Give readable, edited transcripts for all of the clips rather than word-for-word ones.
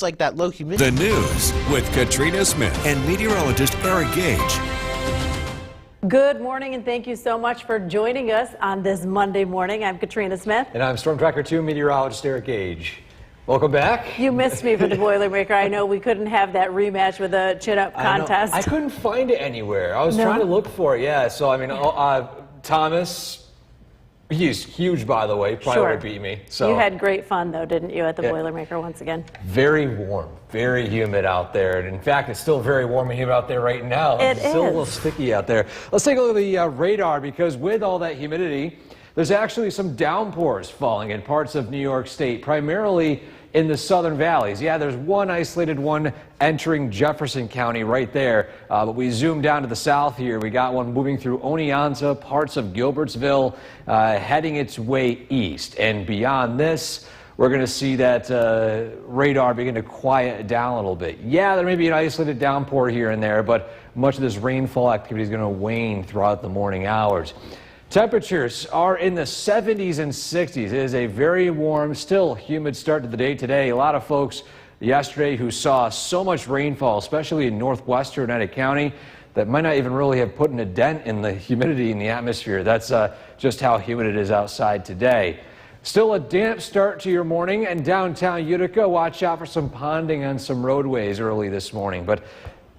like that low humidity. The news with Katrina Smith and meteorologist Eric Gage. Good morning and thank you so much for joining us on this Monday morning. I'm Katrina Smith. And I'm Storm Tracker 2 meteorologist Eric Gage. Welcome back. You missed me for the Boilermaker. I know we couldn't have that rematch with the chin-up contest. I couldn't find it anywhere. I was trying to look for it, yeah. So, I mean, Thomas, he's huge, by the way, probably would have beat me. So. You had great fun, though, didn't you, at the Boilermaker once again? Very warm, very humid out there. And in fact, it's still very warm and humid out there right now. It's still a little sticky out there. Let's take a look at the radar, because with all that humidity, there's actually some downpours falling in parts of New York State, primarily in the southern valleys. Yeah, there's one isolated one entering Jefferson County right there. But we zoom down to the south here. We got one moving through Oneonta, parts of Gilbertsville, heading its way east. And beyond this, we're going to see that radar begin to quiet down a little bit. Yeah, there may be an isolated downpour here and there, but much of this rainfall activity is going to wane throughout the morning hours. Temperatures are in the 70s and 60s. It is a very warm, still humid start to the day today. A lot of folks yesterday who saw so much rainfall, especially in northwestern Oneida County, that might not even really have put in a dent in the humidity in the atmosphere. That's just how humid it is outside today. Still a damp start to your morning, and downtown Utica, watch out for some ponding on some roadways early this morning. But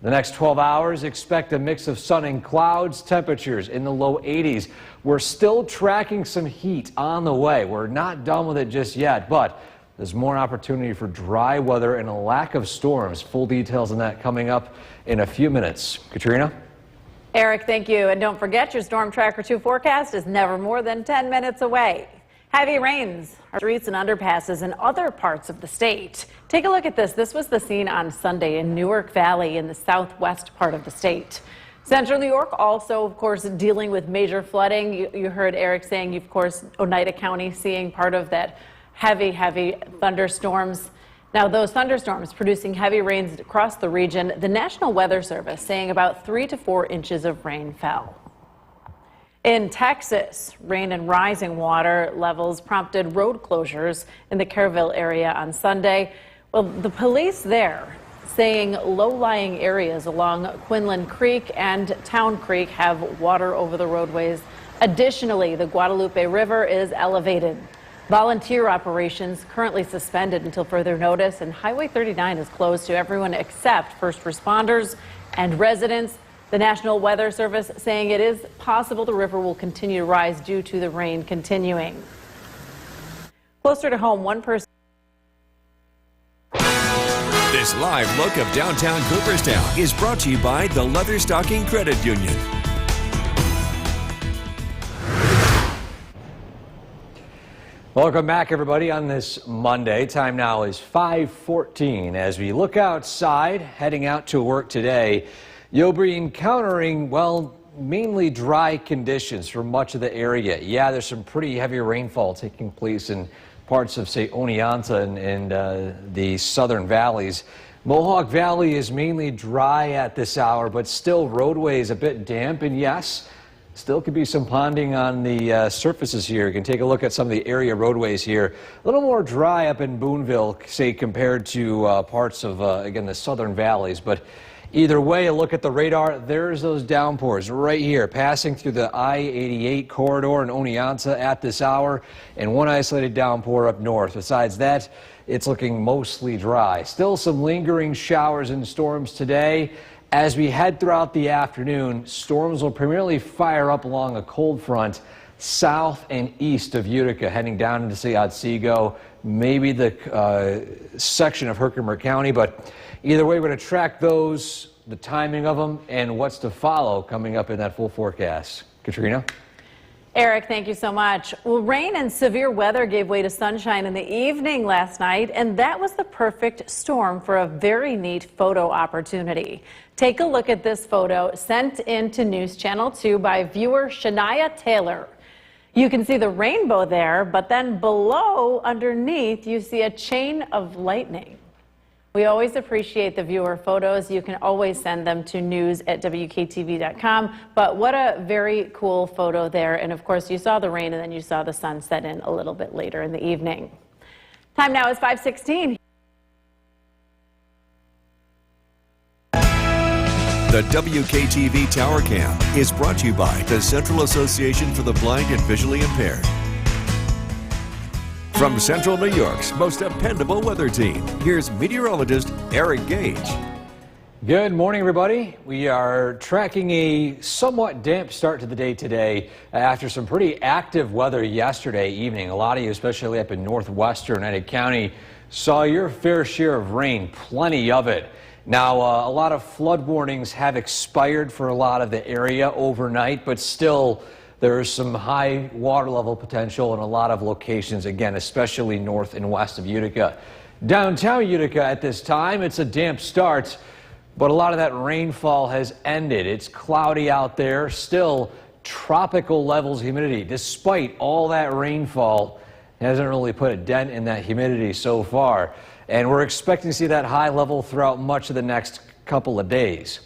the next 12 hours, expect a mix of sun and clouds, temperatures in the low 80s. We're still tracking some heat on the way. We're not done with it just yet, but there's more opportunity for dry weather and a lack of storms. Full details on that coming up in a few minutes. Katrina? Eric, thank you. And don't forget, your Storm Tracker 2 forecast is never more than 10 minutes away. Heavy rains on streets and underpasses in other parts of the state. Take a look at this. This was the scene on Sunday in Newark Valley in the southwest part of the state. Central New York also, of course, dealing with major flooding. You heard Eric saying, of course, Oneida County seeing part of that heavy thunderstorms. Now, those thunderstorms producing heavy rains across the region. The National Weather Service saying about 3 to 4 inches of rain fell. In Texas, rain and rising water levels prompted road closures in the Kerrville area on Sunday. Well, the police there saying low-lying areas along Quinlan Creek and Town Creek have water over the roadways. Additionally, the Guadalupe River is elevated. Volunteer operations currently suspended until further notice, and Highway 39 is closed to everyone except first responders and residents. The National Weather Service saying it is possible the river will continue to rise due to the rain continuing. Closer to home, one person. This live look of downtown Cooperstown is brought to you by the Leatherstocking Credit Union. Welcome back, everybody, on this Monday. Time now is 5:14. As we look outside, heading out to work today, you'll be encountering, well, mainly dry conditions for much of the area. Yeah, there's some pretty heavy rainfall taking place in parts of, say, Oneonta and the southern valleys. Mohawk Valley is mainly dry at this hour, but still roadways a bit damp, and yes, still could be some ponding on the surfaces here. You can take a look at some of the area roadways here. A little more dry up in Boonville, say, compared to parts of, again, the southern valleys, but either way, a look at the radar, there's those downpours right here, passing through the I-88 corridor in Oneonta at this hour, and one isolated downpour up north. Besides that, it's looking mostly dry. Still some lingering showers and storms today. As we head throughout the afternoon, storms will primarily fire up along a cold front south and east of Utica, heading down into, say, Otsego, maybe the section of Herkimer County, but either way, we're going to track those, the timing of them, and what's to follow coming up in that full forecast. Katrina? Eric, thank you so much. Well, rain and severe weather gave way to sunshine in the evening last night, and that was the perfect storm for a very neat photo opportunity. Take a look at this photo sent in to News Channel 2 by viewer Shania Taylor. You can see the rainbow there, but then below, underneath, you see a chain of lightning. We always appreciate the viewer photos. You can always send them to news@wktv.com. But what a very cool photo there. And of course, you saw the rain and then you saw the sun set in a little bit later in the evening. Time now is 5:16. The WKTV Tower Cam is brought to you by the Central Association for the Blind and Visually Impaired. From Central New York's most dependable weather team, here's meteorologist Eric Gage. Good morning, everybody. We are tracking a somewhat damp start to the day today after some pretty active weather yesterday evening. A lot of you, especially up in northwestern Eddy County, saw your fair share of rain, plenty of it. Now, a lot of flood warnings have expired for a lot of the area overnight, but still there is some high water level potential in a lot of locations, again, especially north and west of Utica. Downtown Utica at this time, it's a damp start, but a lot of that rainfall has ended. It's cloudy out there, still tropical levels of humidity. Despite all that rainfall, it hasn't really put a dent in that humidity so far. And we're expecting to see that high level throughout much of the next couple of days.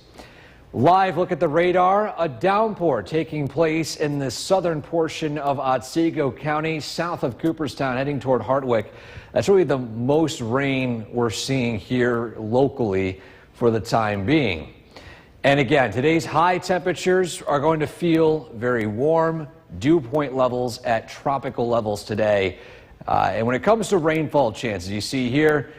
Live look at the radar, a downpour taking place in the southern portion of Otsego County, south of Cooperstown, heading toward Hartwick. That's really the most rain we're seeing here locally for the time being. And again, today's high temperatures are going to feel very warm, dew point levels at tropical levels today. And when it comes to rainfall chances, you see here,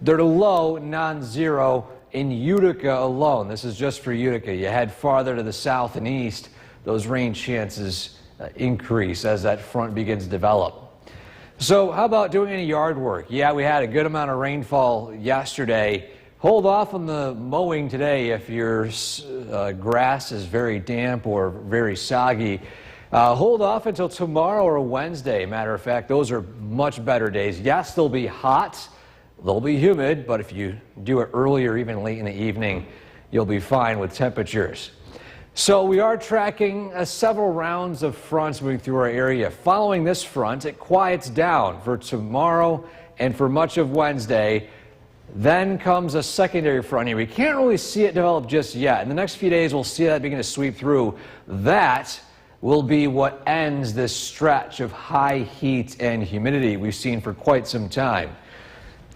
they're low, non-zero in Utica alone. This is just for Utica. You head farther to the south and east, those rain chances increase as that front begins to develop. So how about doing any yard work? Yeah, we had a good amount of rainfall yesterday. Hold off on the mowing today if your grass is very damp or very soggy. Hold off until tomorrow or Wednesday. Matter of fact, those are much better days. Yes, they'll be hot, they'll be humid, but if you do it early or even late in the evening, you'll be fine with temperatures. So we are tracking several rounds of fronts moving through our area. Following this front, it quiets down for tomorrow and for much of Wednesday. Then comes a secondary front here. We can't really see it develop just yet. In the next few days, we'll see that begin to sweep through. That will be what ends this stretch of high heat and humidity we've seen for quite some time.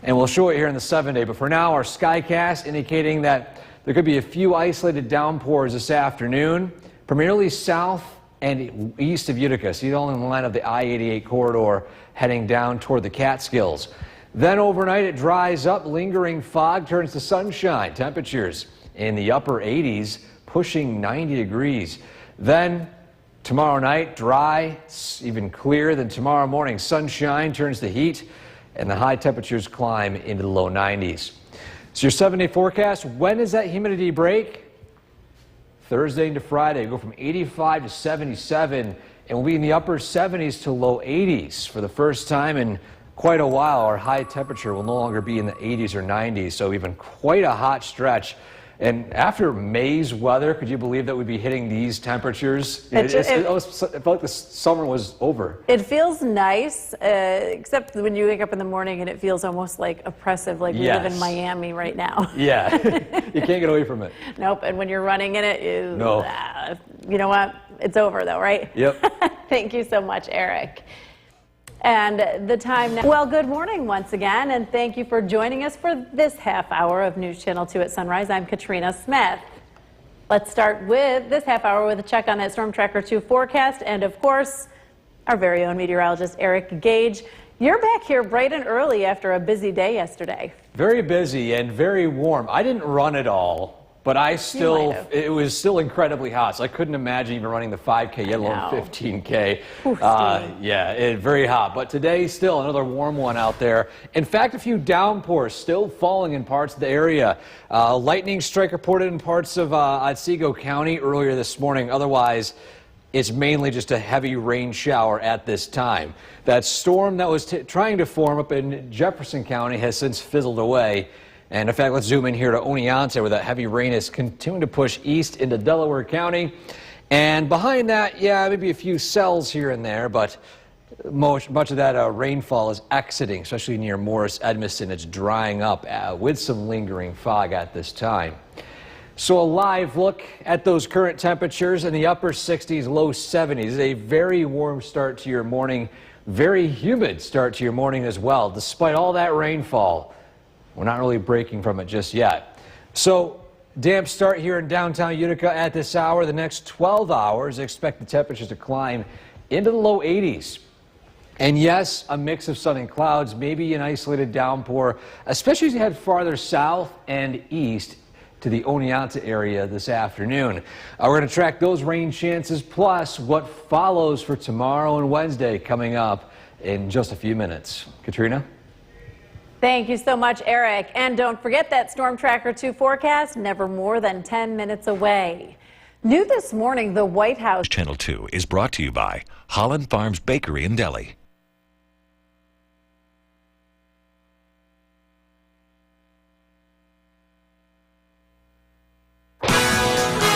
And we'll show it here in the 7-day, but for now our skycast indicating that there could be a few isolated downpours this afternoon, primarily south and east of Utica. See it all in the line of the I-88 corridor heading down toward the Catskills. Then overnight it dries up, lingering fog turns to sunshine. Temperatures in the upper 80s, pushing 90 degrees. Then tomorrow night, dry, even clearer than tomorrow morning. Sunshine turns to heat, and the high temperatures climb into the low 90s. So your 7-day forecast, when does that humidity break? Thursday into Friday, we go from 85 to 77, and we'll be in the upper 70s to low 80s. For the first time in quite a while, our high temperature will no longer be in the 80s or 90s, so even quite a hot stretch. And after May's weather, could you believe that we'd be hitting these temperatures? It felt like the summer was over. It feels nice, except when you wake up in the morning and it feels almost like oppressive, like we live in Miami right now. Yeah, you can't get away from it. Nope, and when you're running in it, you know what? It's over though, right? Yep. Thank you so much, Eric. And the time now. Well, good morning once again, and thank you for joining us for this half hour of News Channel 2 at Sunrise. I'm Katrina Smith. Let's start with this half hour with a check on that Storm Tracker 2 forecast, and of course, our very own meteorologist, Eric Gage. You're back here bright and early after a busy day yesterday. Very busy and very warm. I didn't run it all, but it was still incredibly hot, so I couldn't imagine even running the 5K, yet alone 15K. Very hot. But today, still another warm one out there. In fact, a few downpours still falling in parts of the area. Lightning strike reported in parts of Otsego County earlier this morning. Otherwise, it's mainly just a heavy rain shower at this time. That storm that was trying to form up in Jefferson County has since fizzled away. And in fact, let's zoom in here to Oneonta, where that heavy rain is continuing to push east into Delaware County. And behind that, maybe a few cells here and there, but much of that rainfall is exiting, especially near Morris Edmiston. It's drying up with some lingering fog at this time. So a live look at those current temperatures in the upper 60s, low 70s. A very warm start to your morning, very humid start to your morning as well. Despite all that rainfall, we're not really breaking from it just yet. So Damp start here in downtown Utica at this hour. The next 12 hours, expect the temperatures to climb into the low 80s. And yes, a mix of sun and clouds, maybe an isolated downpour, especially as you head farther south and east to the Oneonta area this afternoon. We're going to track those rain chances plus what follows for tomorrow and Wednesday coming up in just a few minutes. Katrina? Thank you so much, Eric. And don't forget that Storm Tracker 2 forecast, never more than 10 minutes away. New this morning, the White House. Channel 2 is brought to you by Holland Farms Bakery and Deli.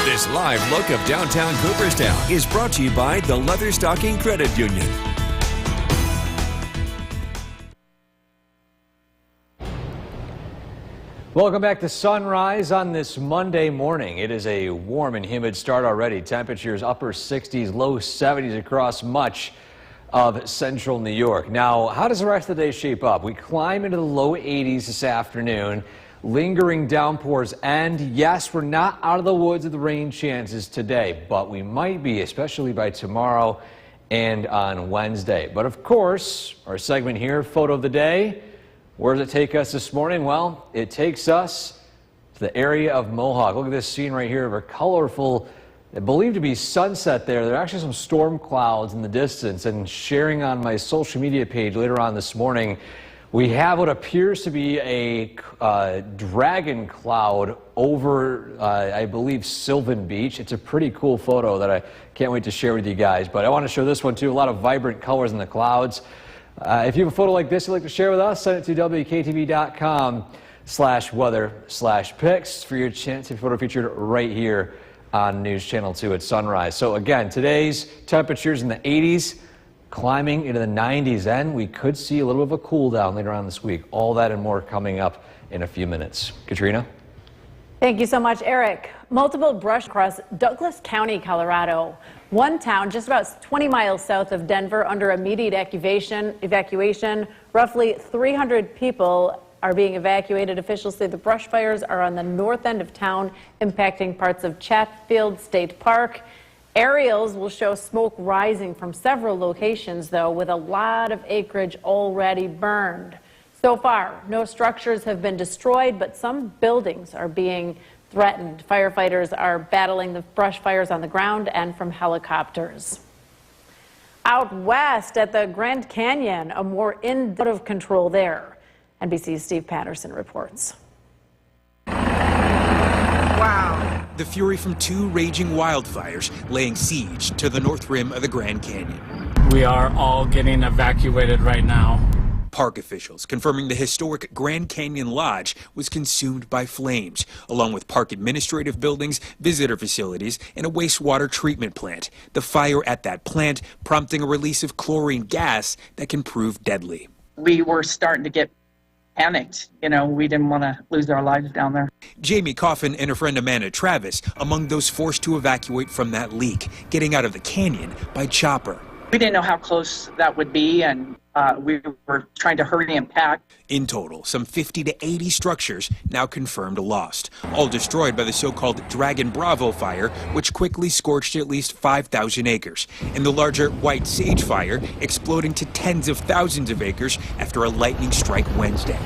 This live look of downtown Cooperstown is brought to you by the Leatherstocking Credit Union. Welcome back to Sunrise on this Monday morning. It is a warm and humid start already. Temperatures upper 60s, low 70s across much of central New York. Now, how does the rest of the day shape up? We climb into the low 80s this afternoon. Lingering downpours, and yes, we're not out of the woods of the rain chances today, but we might be, especially by tomorrow and on Wednesday. But of course, our segment here, Photo of the Day, where does it take us this morning? Well, it takes us to the area of Mohawk. Look at this scene right here of a colorful, believed to be sunset there. There are actually some storm clouds in the distance, and sharing on my social media page later on this morning, we have what appears to be a dragon cloud over, I believe, Sylvan Beach. It's a pretty cool photo that I can't wait to share with you guys. But I want to show this one too. A lot of vibrant colors in the clouds. If you have a photo like this you'd like to share with us, send it to WKTV.com/weather/pics for your chance to be photo featured right here on News Channel 2 at sunrise. So again, today's temperatures in the 80s. Climbing into the 90s, and we could see a little bit of a cool down later on this week. All that and more coming up in a few minutes. Katrina? Thank you so much, Eric. Multiple brush across Douglas County, Colorado. One town just about 20 miles south of Denver under immediate evacuation. Roughly 300 people are being evacuated. Officials say the brush fires are on the north end of town, impacting parts of Chatfield State Park. Aerials will show smoke rising from several locations, though, with a lot of acreage already burned. So far, no structures have been destroyed, but some buildings are being threatened. Firefighters are battling the brush fires on the ground and from helicopters. Out west at the Grand Canyon, a more out of control there. NBC's Steve Patterson reports. Wow. The fury from two raging wildfires laying siege to the north rim of the Grand Canyon. We are all getting evacuated right now. Park officials confirming the historic Grand Canyon Lodge was consumed by flames, along with park administrative buildings, visitor facilities, and a wastewater treatment plant. The fire at that plant prompting a release of chlorine gas that can prove deadly. We were starting to get panicked. We didn't want to lose our lives down there. Jamie Coffin and her friend Amanda Travis among those forced to evacuate from that leak, getting out of the canyon by chopper. We didn't know how close that would be, and we were trying to hurry and pack. In total, some 50 to 80 structures now confirmed lost, all destroyed by the so-called Dragon Bravo fire, which quickly scorched at least 5,000 acres, and the larger White Sage fire exploding to tens of thousands of acres after a lightning strike Wednesday.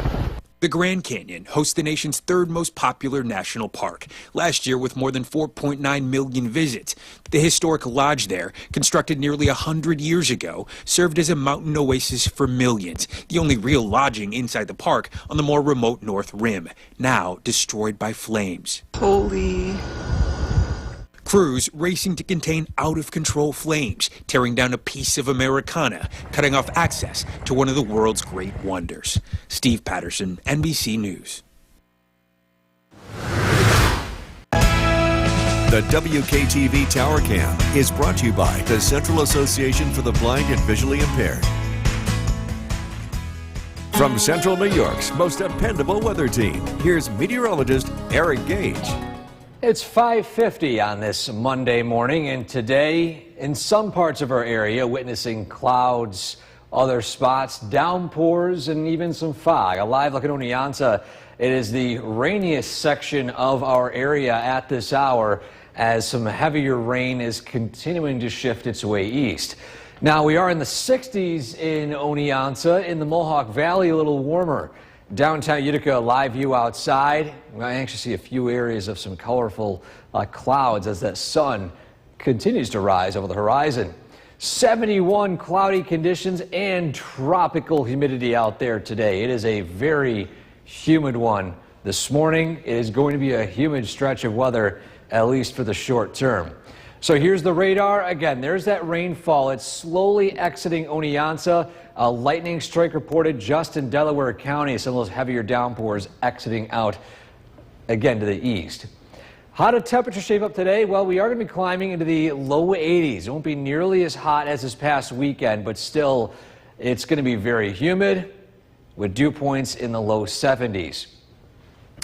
The Grand Canyon hosts the nation's third most popular national park, last year with more than 4.9 million visits. The historic lodge there, constructed nearly 100 years ago, served as a mountain oasis for millions, the only real lodging inside the park on the more remote North Rim, now destroyed by flames. Holy. Crews racing to contain out-of-control flames, tearing down a piece of Americana, cutting off access to one of the world's great wonders. Steve Patterson, NBC News. The WKTV Tower Cam is brought to you by the Central Association for the Blind and Visually Impaired. From Central New York's most dependable weather team, here's meteorologist Eric Gage. It's 5:50 on this Monday morning, and today, in some parts of our area, witnessing clouds, other spots, downpours, and even some fog. A live look at Oneonta It is the rainiest section of our area at this hour as some heavier rain is continuing to shift its way east. Now we are in the 60s in Oneonta. In the Mohawk Valley, a little warmer. Downtown Utica, live view outside. I actually see a few areas of some colorful clouds as that sun continues to rise over the horizon. 71 cloudy conditions and tropical humidity out there today. It is a very humid one this morning. It is going to be a humid stretch of weather, at least for the short term. So here's the radar. Again, there's that rainfall. It's slowly exiting Oneonta. A lightning strike reported just in Delaware County. Some of those heavier downpours exiting out again to the east. How did temperatures shape up today? Well, we are going to be climbing into the low 80s. It won't be nearly as hot as this past weekend, but still it's going to be very humid with dew points in the low 70s.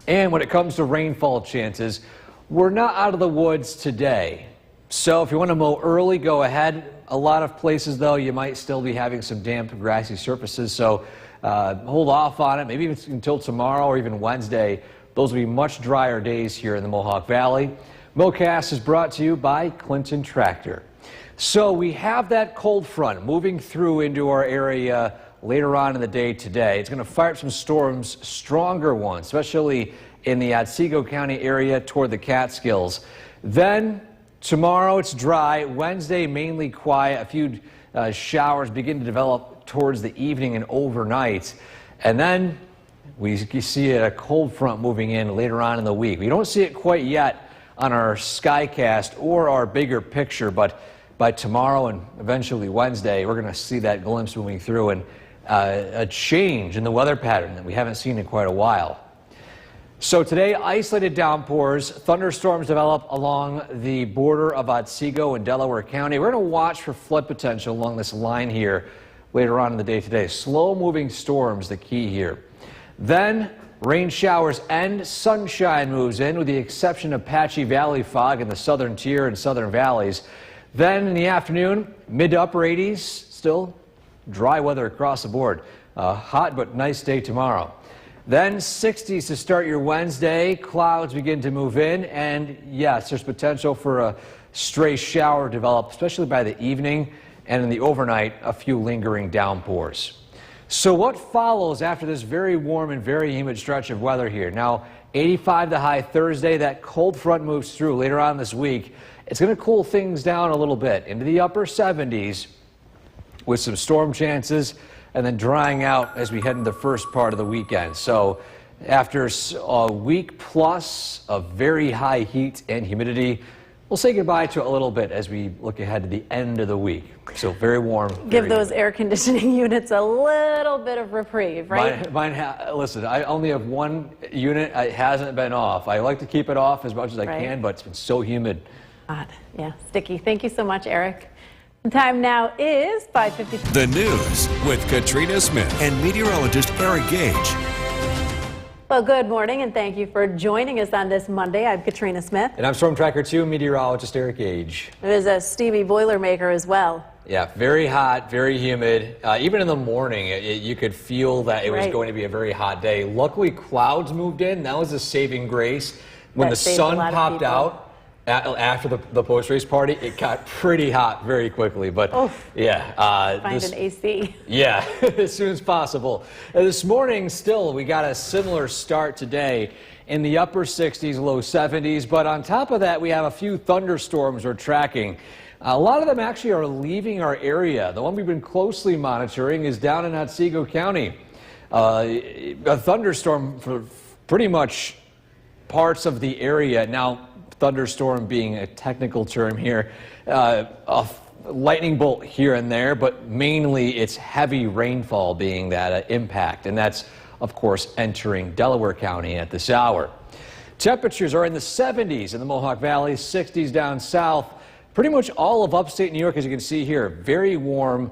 And when it comes to rainfall chances, we're not out of the woods today. So if you want to mow early, go ahead. A lot of places, though, you might still be having some damp, grassy surfaces. So hold off on it, maybe even until tomorrow or even Wednesday. Those will be much drier days here in the Mohawk Valley. MoCast is brought to you by Clinton Tractor. So we have that cold front moving through into our area later on in the day today. It's going to fire up some storms, stronger ones, especially in the Otsego County area toward the Catskills. Then tomorrow it's dry. Wednesday mainly quiet. A few showers begin to develop towards the evening and overnight. And then we see a cold front moving in later on in the week. We don't see it quite yet on our Skycast or our bigger picture, but by tomorrow and eventually Wednesday, we're going to see that glimpse moving through and a change in the weather pattern that we haven't seen in quite a while. So today, isolated downpours, thunderstorms develop along the border of Otsego and Delaware County. We're going to watch for flood potential along this line here later on in the day today. Slow-moving storms, the key here. Then rain showers end, sunshine moves in with the exception of patchy valley fog in the southern tier and southern valleys. Then in the afternoon, mid to upper 80s, still dry weather across the board. Hot but nice day tomorrow. Then 60s to start your Wednesday. Clouds begin to move in, and yes, there's potential for a stray shower to develop, especially by the evening, and in the overnight, a few lingering downpours. So what follows after this very warm and very humid stretch of weather here? Now, 85 the high Thursday. That cold front moves through later on this week. It's going to cool things down a little bit into the upper 70s with some storm chances, and then drying out as we head into the first part of the weekend. So after a week plus of very high heat and humidity, we'll say goodbye to it a little bit as we look ahead to the end of the week. So very warm. Give those air conditioning units a little bit of reprieve, right? Listen, I only have one unit. It hasn't been off. I like to keep it off as much as I can, but it's been so humid. Hot. Yeah, sticky. Thank you so much, Eric. The time now is 5:50. The news with Katrina Smith and meteorologist Eric Gage. Well, good morning, and thank you for joining us on this Monday. I'm Katrina Smith. And I'm Storm Tracker 2 meteorologist Eric Gage. There's a Stevie Boilermaker as well. Yeah, very hot, very humid. Even in the morning, you could feel that it was going to be a very hot day. Luckily, clouds moved in. That was a saving grace. When the sun popped out after the post-race party, it got pretty hot very quickly. But yeah, find an AC. Yeah, as soon as possible. This morning, still, we got a similar start today in the upper 60s, low 70s. But on top of that, we have a few thunderstorms we're tracking. A lot of them actually are leaving our area. The one we've been closely monitoring is down in Otsego County. A thunderstorm for pretty much parts of the area. Now, thunderstorm being a technical term here, a lightning bolt here and there, but mainly it's heavy rainfall being that impact. And that's, of course, entering Delaware County at this hour. Temperatures are in the 70s in the Mohawk Valley, 60s down south. Pretty much all of upstate New York, as you can see here, very warm,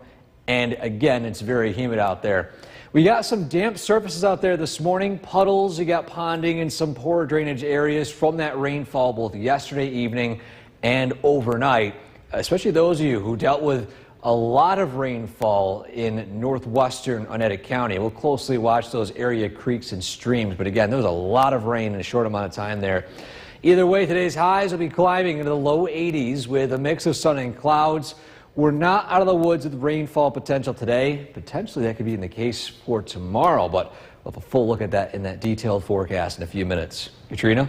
and again, it's very humid out there. We got some damp surfaces out there this morning, puddles, you got ponding and some poor drainage areas from that rainfall both yesterday evening and overnight, especially those of you who dealt with a lot of rainfall in northwestern Oneida County. We'll closely watch those area creeks and streams, but again, there was a lot of rain in a short amount of time there. Either way, today's highs will be climbing into the low 80s with a mix of sun and clouds. We're not out of the woods with rainfall potential today. Potentially that could be in the case for tomorrow, but we'll have a full look at that in that detailed forecast in a few minutes. Katrina?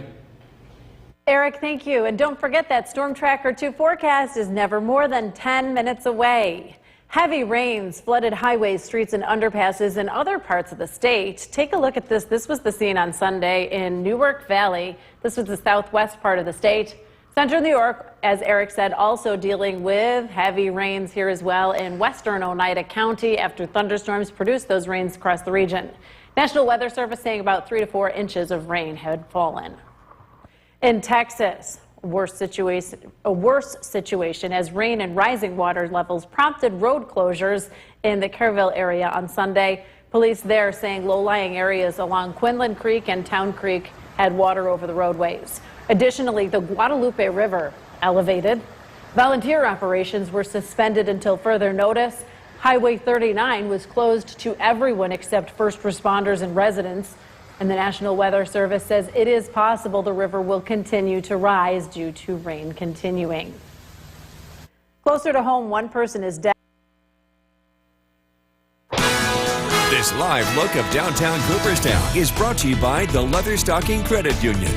Eric, thank you. And don't forget that Storm Tracker 2 forecast is never more than 10 minutes away. Heavy rains flooded highways, streets, and underpasses in other parts of the state. Take a look at this. This was the scene on Sunday in Newark Valley. This was the southwest part of the state. Central New York, as Eric said, also dealing with heavy rains here as well in western Oneida County after thunderstorms produced those rains across the region. National Weather Service saying about 3 to 4 inches of rain had fallen. In Texas, a worse situation as rain and rising water levels prompted road closures in the Kerrville area on Sunday. Police there saying low-lying areas along Quinlan Creek and Town Creek had water over the roadways. Additionally, the Guadalupe River elevated. Volunteer operations were suspended until further notice. Highway 39 was closed to everyone except first responders and residents. And the National Weather Service says it is possible the river will continue to rise due to rain continuing. Closer to home, one person is dead. This live look of downtown Cooperstown is brought to you by the Leatherstocking Credit Union.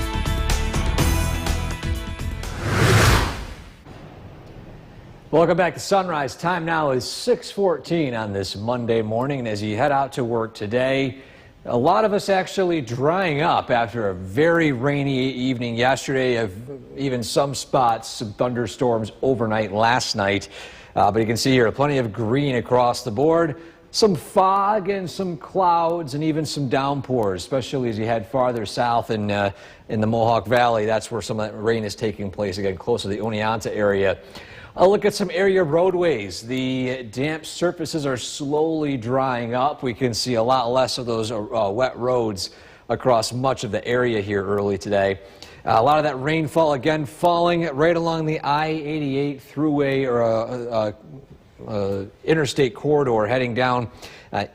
Welcome back to Sunrise. Time now is 6:14 on this Monday morning. And as you head out to work today, a lot of us actually drying up after a very rainy evening yesterday, even some spots, some thunderstorms overnight last night. But you can see here plenty of green across the board, some fog and some clouds and even some downpours, especially as you head farther south in the Mohawk Valley. That's where some of that rain is taking place, again, close to the Oneonta area. I'll look at some area roadways. The damp surfaces are slowly drying up. We can see a lot less of those wet roads across much of the area here early today. A lot of that rainfall again falling right along the I-88 thruway or interstate corridor heading down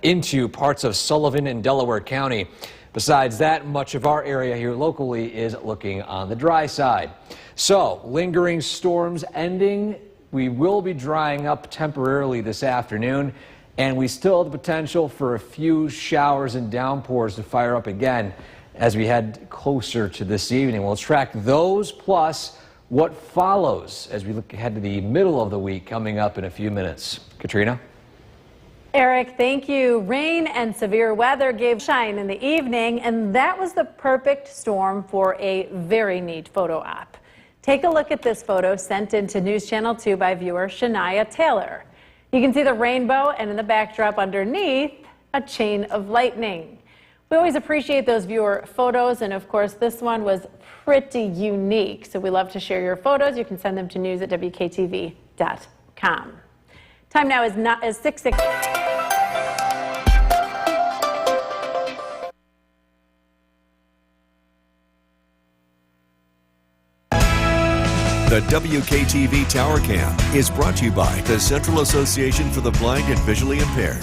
into parts of Sullivan and Delaware County. Besides that, much of our area here locally is looking on the dry side. So, lingering storms ending. We will be drying up temporarily this afternoon, and we still have the potential for a few showers and downpours to fire up again as we head closer to this evening. We'll track those plus what follows as we look ahead to the middle of the week coming up in a few minutes. Katrina? Eric, thank you. Rain and severe weather gave shine in the evening, and that was the perfect storm for a very neat photo op. Take a look at this photo sent into News Channel 2 by viewer Shania Taylor. You can see the rainbow and in the backdrop underneath, a chain of lightning. We always appreciate those viewer photos, and of course this one was pretty unique. So we love to share your photos. You can send them to news@wktv.com. Time now is 6:06. The WKTV Tower Cam is brought to you by the Central Association for the Blind and Visually Impaired.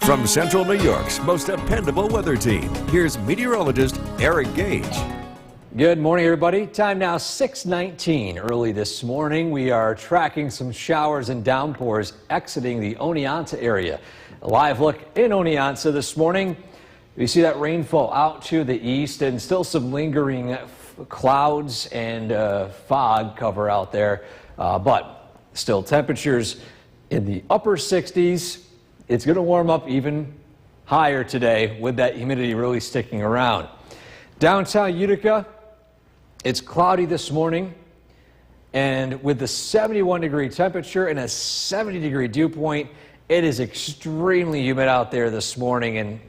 From Central New York's most dependable weather team, here's meteorologist Eric Gage. Good morning, everybody. Time now 6:19. Early this morning, we are tracking some showers and downpours exiting the Oneonta area. A live look in Oneonta this morning. You see that rainfall out to the east and still some lingering clouds and fog cover out there, but still temperatures in the upper 60s. It's going to warm up even higher today with that humidity really sticking around. Downtown Utica, it's cloudy this morning, and with the 71-degree temperature and a 70-degree dew point, it is extremely humid out there this morning and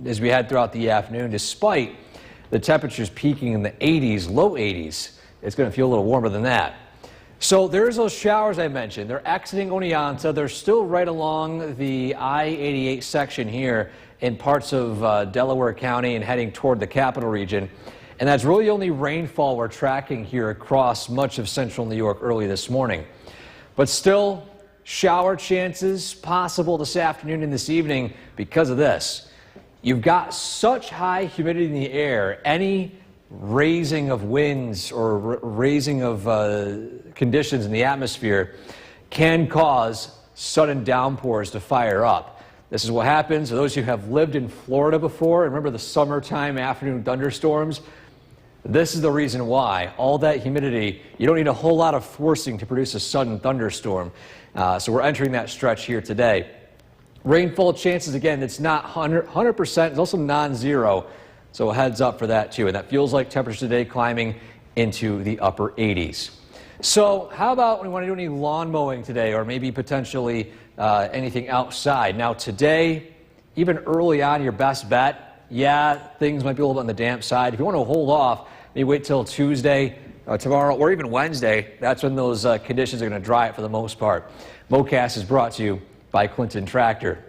as we head throughout the afternoon. Despite the temperatures peaking in the 80s, low 80s, it's going to feel a little warmer than that. So there's those showers I mentioned. They're exiting Oneonta. They're still right along the I-88 section here in parts of Delaware County and heading toward the capital region. And that's really the only rainfall we're tracking here across much of central New York early this morning. But still, shower chances possible this afternoon and this evening because of this. You've got such high humidity in the air, any raising of winds or raising of conditions in the atmosphere can cause sudden downpours to fire up. This is what happens to those who have lived in Florida before. Remember the summertime afternoon thunderstorms? This is the reason why. All that humidity, you don't need a whole lot of forcing to produce a sudden thunderstorm. So we're entering that stretch here today. Rainfall chances, again, it's not 100%, it's also non-zero. So a heads up for that too. And that feels like temperatures today climbing into the upper 80s. So how about when we want to do any lawn mowing today, or maybe potentially anything outside? Now today, even early on, your best bet, yeah, things might be a little bit on the damp side. If you want to hold off, maybe wait till Tuesday, tomorrow, or even Wednesday. That's when those conditions are going to dry up for the most part. MoCast is brought to you by Clinton Tractor.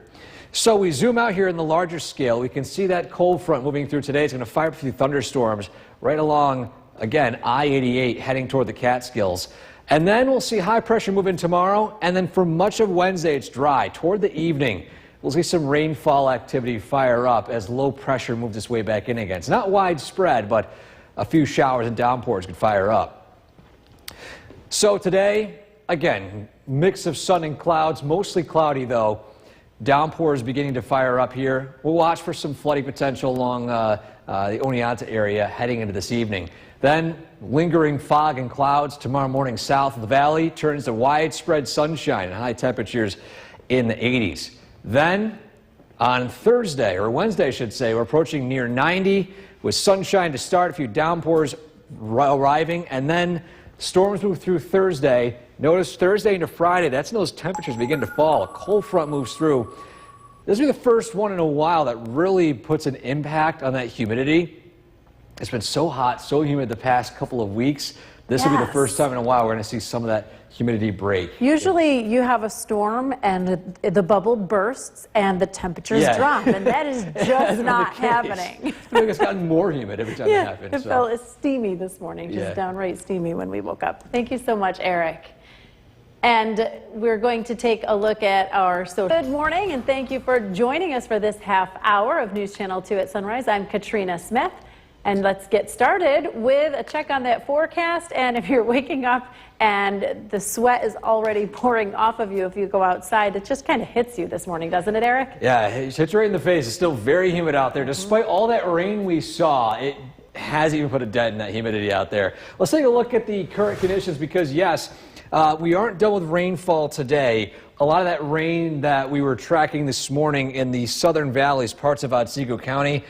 So we zoom out here in the larger scale. We can see that cold front moving through today. It's going to fire up a few thunderstorms right along, again, I-88 heading toward the Catskills. And then we'll see high pressure move in tomorrow. And then for much of Wednesday, it's dry. Toward the evening, we'll see some rainfall activity fire up as low pressure moves its way back in again. It's not widespread, but a few showers and downpours could fire up. So today, again, mix of sun and clouds, mostly cloudy though. Downpours beginning to fire up here. We'll watch for some flooding potential along the Oneonta area heading into this evening. Then lingering fog and clouds tomorrow morning south of the valley turns to widespread sunshine and high temperatures in the 80s. Then on Thursday, or Wednesday I should say, we're approaching near 90 with sunshine to start, a few downpours arriving, and then storms move through Thursday. Notice Thursday into Friday, that's when those temperatures begin to fall. A cold front moves through. This will be the first one in a while that really puts an impact on that humidity. It's been so hot, so humid the past couple of weeks. This will be the first time in a while we're going to see some of that humidity break. Usually you have a storm and the bubble bursts and the temperatures drop, and that is just not happening. It's gotten more humid every time it happens. It felt steamy this morning, just downright steamy when we woke up. Thank you so much, Eric. And we're going to take a look at our social. Good morning, and thank you for joining us for this half hour of News Channel 2 at Sunrise. I'm Katrina Smith, and let's get started with a check on that forecast. And if you're waking up and the sweat is already pouring off of you if you go outside, it just kind of hits you this morning, doesn't it, Eric? Yeah, it hits right in the face. It's still very humid out there. Despite all that rain we saw, it hasn't even put a dent in that humidity out there. Let's take a look at the current conditions because, yes, we aren't done with rainfall today. A lot of that rain that we were tracking this morning in the southern valleys, parts of Otsego County,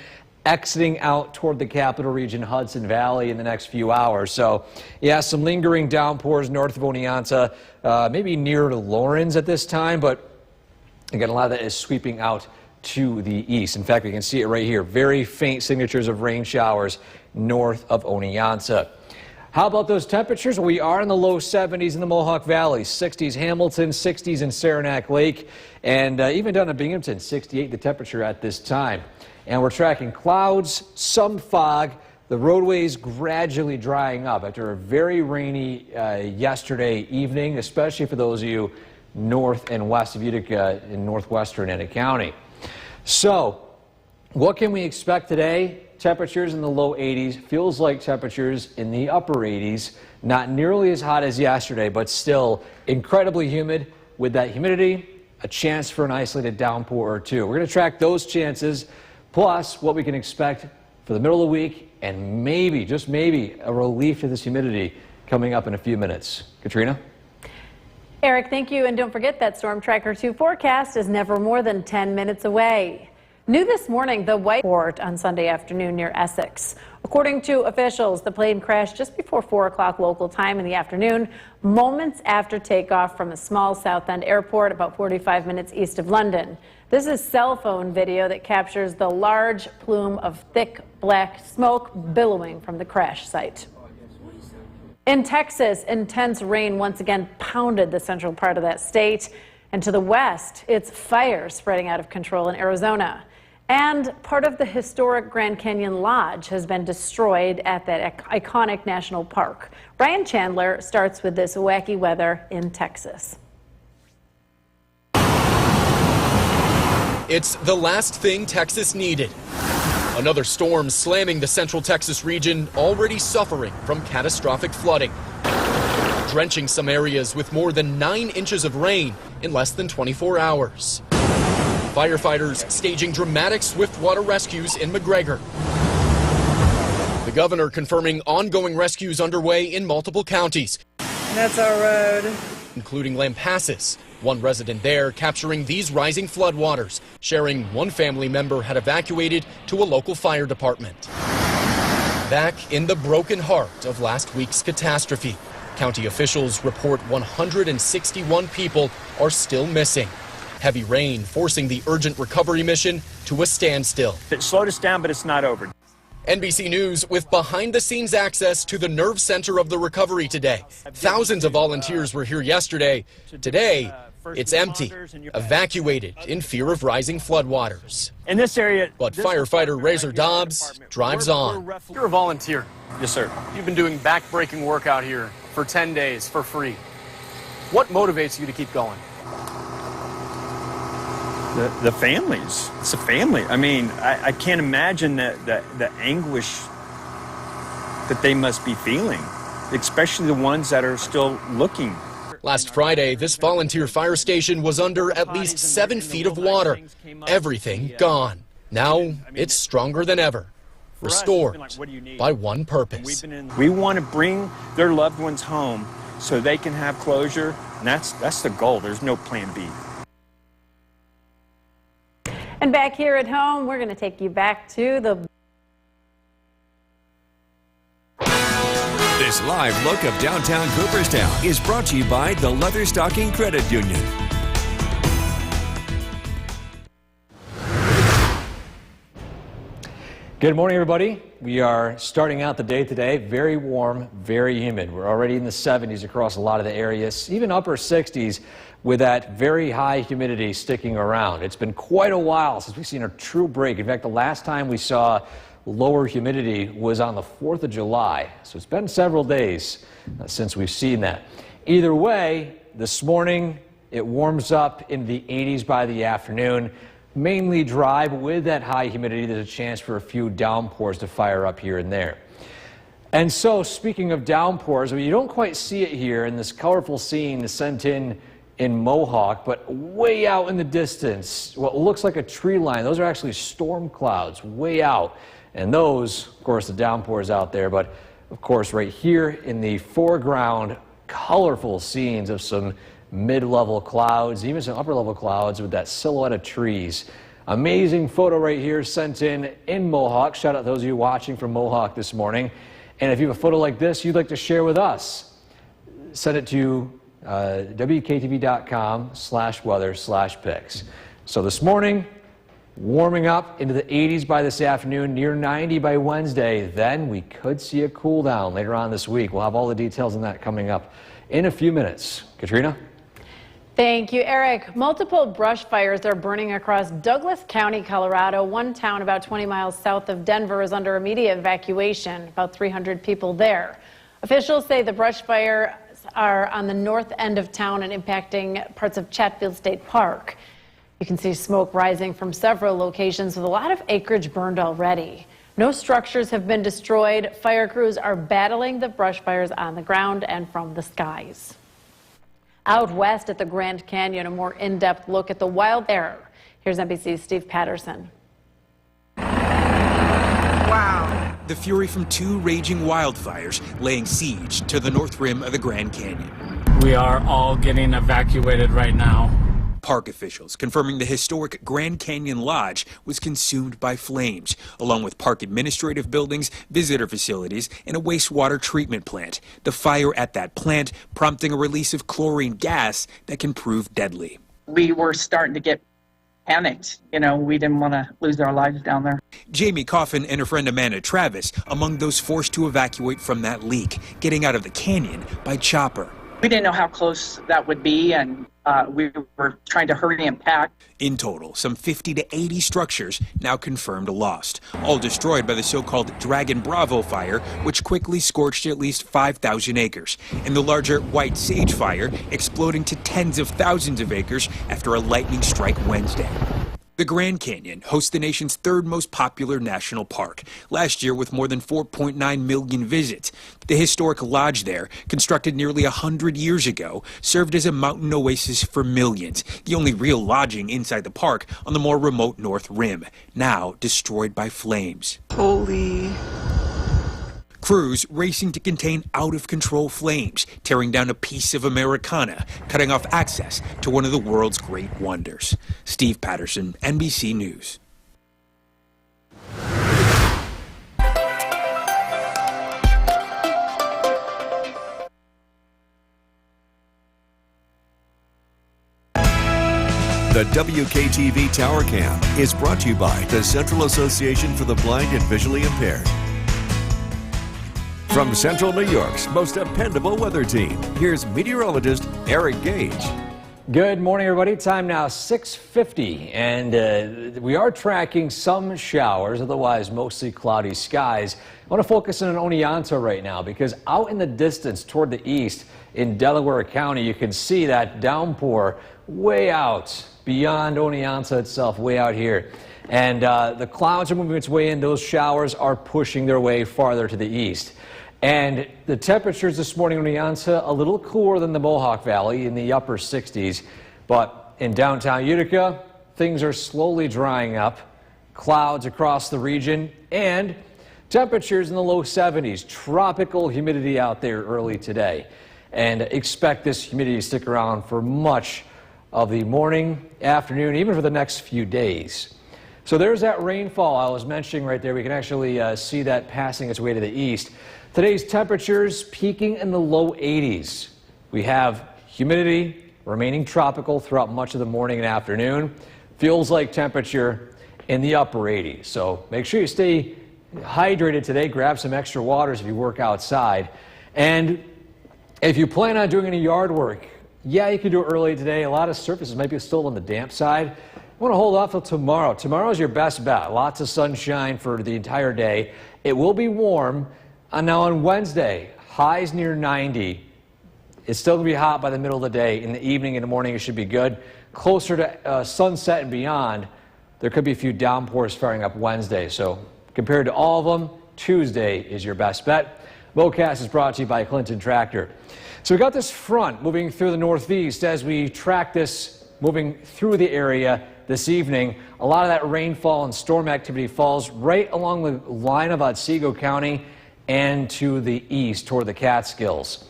exiting out toward the capital region, Hudson Valley, in the next few hours. So, yeah, some lingering downpours north of Oneonta, maybe near to Lawrence at this time, but again, a lot of that is sweeping out to the east. In fact, we can see it right here. Very faint signatures of rain showers north of Oneonta. How about those temperatures? We are in the low 70s in the Mohawk Valley, 60s Hamilton, 60s in Saranac Lake, and even down in Binghamton, 68 the temperature at this time. And we're tracking clouds, some fog, the roadways gradually drying up after a very rainy yesterday evening, especially for those of you north and west of Utica in northwestern Enid County. So, what can we expect today? Temperatures in the low 80s, feels like temperatures in the upper 80s. Not nearly as hot as yesterday, but still incredibly humid. With that humidity, a chance for an isolated downpour or two. We're going to track those chances, plus what we can expect for the middle of the week, and maybe, just maybe, a relief to this humidity coming up in a few minutes. Katrina? Eric, thank you. And don't forget that Storm Tracker 2 forecast is never more than 10 minutes away. New this morning, the White Port on Sunday afternoon near Essex. According to officials, the plane crashed just before 4 o'clock local time in the afternoon, moments after takeoff from a small South End airport about 45 minutes east of London. This is cell phone video that captures the large plume of thick black smoke billowing from the crash site. In Texas, intense rain once again pounded the central part of that state. And to the west, it's fire spreading out of control in Arizona. And part of the historic Grand Canyon Lodge has been destroyed at that iconic national park. Brian Chandler starts with this wacky weather in Texas. It's the last thing Texas needed. Another storm slamming the central Texas region, already suffering from catastrophic flooding, drenching some areas with more than 9 inches of rain in less than 24 hours. Firefighters staging dramatic swiftwater rescues in McGregor. The governor confirming ongoing rescues underway in multiple counties. That's our road. Including Lampasas. One resident there capturing these rising floodwaters, sharing one family member had evacuated to a local fire department. Back in the broken heart of last week's catastrophe, county officials report 161 people are still missing. Heavy rain forcing the urgent recovery mission to a standstill. It slowed us down, but it's not over. NBC News with behind-the-scenes access to the nerve center of the recovery today. Thousands of volunteers were here yesterday. Today, it's empty, evacuated in fear of rising floodwaters. In this area, but firefighter Razor Dobbs drives on. You're a volunteer. Yes, sir. You've been doing back-breaking work out here for 10 days for free. What motivates you to keep going? The families. It's a family. I mean, I can't imagine the anguish that they must be feeling, especially the ones that are still looking. Last Friday, this volunteer fire station was under at least 7 feet of water. Everything gone. Now it's stronger than ever. Restored by one purpose. We want to bring their loved ones home so they can have closure, and that's the goal. There's no plan B. And back here at home, we're going to take you back to the... This live look of downtown Cooperstown is brought to you by the Leatherstocking Credit Union. Good morning, everybody. We are starting out the day today very warm, very humid. We're already in the 70s across a lot of the areas, even upper 60s with that very high humidity sticking around. It's been quite a while since we've seen a true break. In fact, the last time we saw lower humidity was on the 4th of July. So it's been several days since we've seen that. Either way, this morning it warms up in the 80s by the afternoon. Mainly dry, but with that high humidity, there's a chance for a few downpours to fire up here and there. And so, speaking of downpours, you don't quite see it here in this colorful scene sent in Mohawk, but way out in the distance, what looks like a tree line, those are actually storm clouds way out. And those, of course, the downpours out there, but of course, right here in the foreground, colorful scenes of some mid-level clouds, even some upper-level clouds with that silhouette of trees. Amazing photo right here sent in Mohawk. Shout out to those of you watching from Mohawk this morning. And if you have a photo like this you'd like to share with us, send it to WKTV.com/weather/pics. So this morning, warming up into the 80s by this afternoon, near 90 by Wednesday. Then we could see a cool down later on this week. We'll have all the details on that coming up in a few minutes. Katrina? Thank you, Eric. Multiple brush fires are burning across Douglas County, Colorado. One town about 20 miles south of Denver is under immediate evacuation, about 300 people there. Officials say the brush fires are on the north end of town and impacting parts of Chatfield State Park. You can see smoke rising from several locations with a lot of acreage burned already. No structures have been destroyed. Fire crews are battling the brush fires on the ground and from the skies. Out west at the Grand Canyon, a more in-depth look at the wild air. Here's NBC's Steve Patterson. Wow. The fury from 2 raging wildfires laying siege to the north rim of the Grand Canyon. We are all getting evacuated right now. Park officials confirming the historic Grand Canyon Lodge was consumed by flames, along with park administrative buildings, visitor facilities, and a wastewater treatment plant. The fire at that plant prompting a release of chlorine gas that can prove deadly. We were starting to get panicked. You know, we didn't want to lose our lives down there. Jamie Coffin and her friend Amanda Travis among those forced to evacuate from that leak, getting out of the canyon by chopper. We didn't know how close that would be, and we were trying to hurry and pack. In total, some 50 to 80 structures now confirmed lost, all destroyed by the so-called Dragon Bravo fire, which quickly scorched at least 5,000 acres, and the larger White Sage fire exploding to tens of thousands of acres after a lightning strike Wednesday. The Grand Canyon hosts the nation's third most popular national park, last year with more than 4.9 million visits. The historic lodge there, constructed nearly 100 years ago, served as a mountain oasis for millions, the only real lodging inside the park on the more remote North Rim, now destroyed by flames. Holy. Crews racing to contain out-of-control flames, tearing down a piece of Americana, cutting off access to one of the world's great wonders. Steve Patterson, NBC News. The WKTV Tower Cam is brought to you by the Central Association for the Blind and Visually Impaired. From Central New York's most dependable weather team, here's meteorologist Eric Gage. Good morning, everybody. Time now 6:50, and we are tracking some showers, otherwise mostly cloudy skies. I want to focus on Oneonta right now because out in the distance toward the east in Delaware County, you can see that downpour way out beyond Oneonta itself, way out here. And the clouds are moving its way in. Those showers are pushing their way farther to the east. And the temperatures this morning in Oneonta a little cooler than the Mohawk Valley in the upper 60s. But in downtown Utica, things are slowly drying up. Clouds across the region and temperatures in the low 70s. Tropical humidity out there early today. And expect this humidity to stick around for much of the morning, afternoon, even for the next few days. So there's that rainfall I was mentioning right there. We can actually see that passing its way to the east. Today's temperatures peaking in the low 80s. We have humidity remaining tropical throughout much of the morning and afternoon. Feels like temperature in the upper 80s. So make sure you stay hydrated today. Grab some extra waters if you work outside. And if you plan on doing any yard work, yeah, you can do it early today. A lot of surfaces might be still on the damp side. I want to hold off till tomorrow. Tomorrow is your best bet. Lots of sunshine for the entire day. It will be warm. Now on Wednesday, highs near 90. It's still going to be hot by the middle of the day. In the evening and the morning, it should be good. Closer to sunset and beyond, there could be a few downpours firing up Wednesday. So compared to all of them, Tuesday is your best bet. MoCast is brought to you by Clinton Tractor. So we got this front moving through the northeast. As we track this moving through the area this evening, a lot of that rainfall and storm activity falls right along the line of Otsego County and to the east toward the Catskills.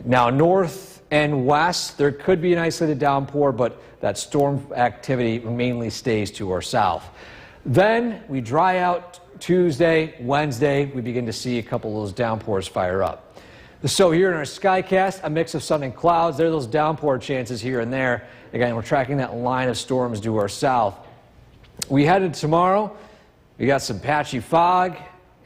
Now north and west, there could be an isolated downpour, but that storm activity mainly stays to our south. Then we dry out Tuesday, Wednesday, we begin to see a couple of those downpours fire up. So here in our Skycast, a mix of sun and clouds. There are those downpour chances here and there. Again, we're tracking that line of storms due our south. We headed tomorrow. We got some patchy fog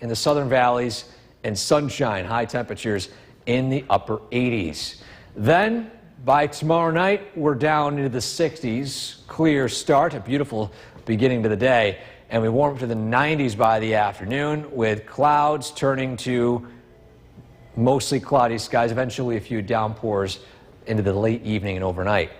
in the southern valleys and sunshine, high temperatures in the upper 80s. Then by tomorrow night, we're down into the 60s. Clear start, a beautiful beginning to the day. And we warm up to the 90s by the afternoon with clouds turning to mostly cloudy skies, eventually a few downpours into the late evening and overnight.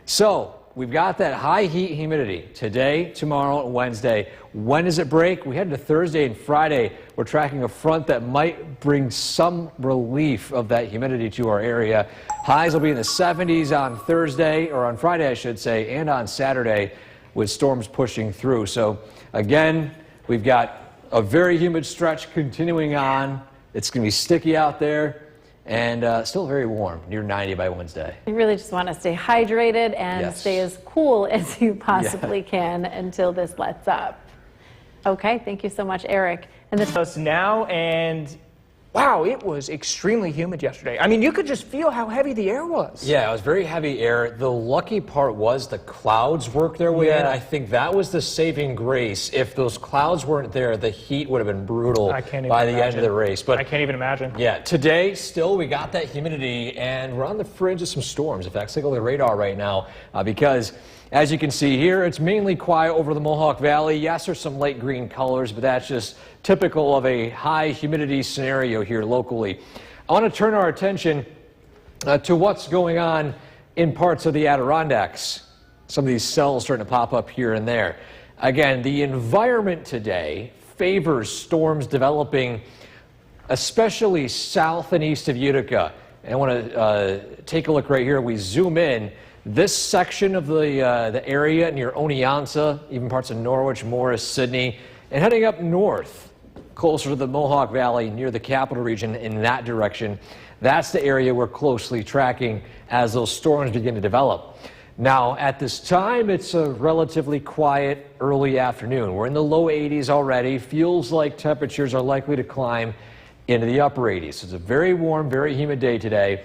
So we've got that high heat humidity today, tomorrow, and Wednesday. When does it break? We head to Thursday and Friday. We're tracking a front that might bring some relief of that humidity to our area. Highs will be in the 70s on Thursday, or on Friday, I should say, and on Saturday with storms pushing through. So again, we've got a very humid stretch continuing on. It's going to be sticky out there and still very warm, near 90 by Wednesday. You really just want to stay hydrated and stay as cool as you possibly can until this lets up. Okay, thank you so much, Eric. And this us now, and wow, it was extremely humid yesterday. I mean, you could just feel how heavy the air was. Yeah, it was very heavy air. The lucky part was the clouds worked their way in. I think that was the saving grace. If those clouds weren't there, the heat would have been brutal by the end of the race. But I can't even imagine. Yeah, today, still, we got that humidity, and we're on the fringe of some storms. In fact, take a look at the radar right now, because as you can see here, it's mainly quiet over the Mohawk Valley. Yes, there's some light green colors, but that's just typical of a high humidity scenario here locally. I want to turn our attention to what's going on in parts of the Adirondacks. Some of these cells starting to pop up here and there. Again, the environment today favors storms developing, especially south and east of Utica. And I want to take a look right here. We zoom in. This section of the area near Oneonta, even parts of Norwich, Morris, Sydney, and heading up north, closer to the Mohawk Valley, near the capital region in that direction. That's the area we're closely tracking as those storms begin to develop. Now, at this time, it's a relatively quiet early afternoon. We're in the low 80s already. Feels like temperatures are likely to climb into the upper 80s. It's a very warm, very humid day today.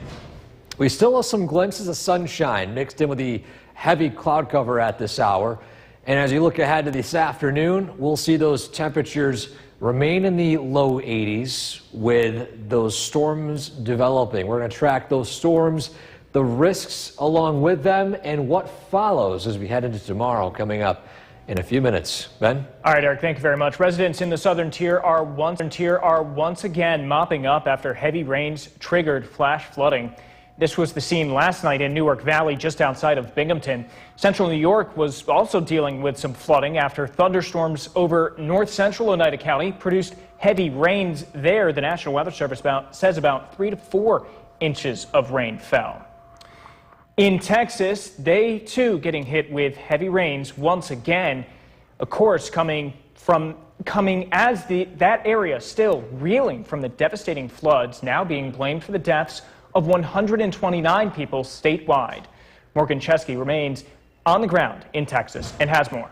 We still have some glimpses of sunshine mixed in with the heavy cloud cover at this hour. And as you look ahead to this afternoon, we'll see those temperatures remain in the low 80s with those storms developing. We're going to track those storms, the risks along with them, and what follows as we head into tomorrow coming up in a few minutes. Ben? All right, Eric, thank you very much. Residents in the southern tier are once again mopping up after heavy rains triggered flash flooding. This was the scene last night in Newark Valley, just outside of Binghamton. Central New York was also dealing with some flooding after thunderstorms over north central Oneida County produced heavy rains there. The National Weather Service says about 3 to 4 inches of rain fell. In Texas, they too getting hit with heavy rains once again. Of course, coming as that area still reeling from the devastating floods, now being blamed for the deaths of 129 people statewide. Morgan Chesky remains on the ground in Texas and has more.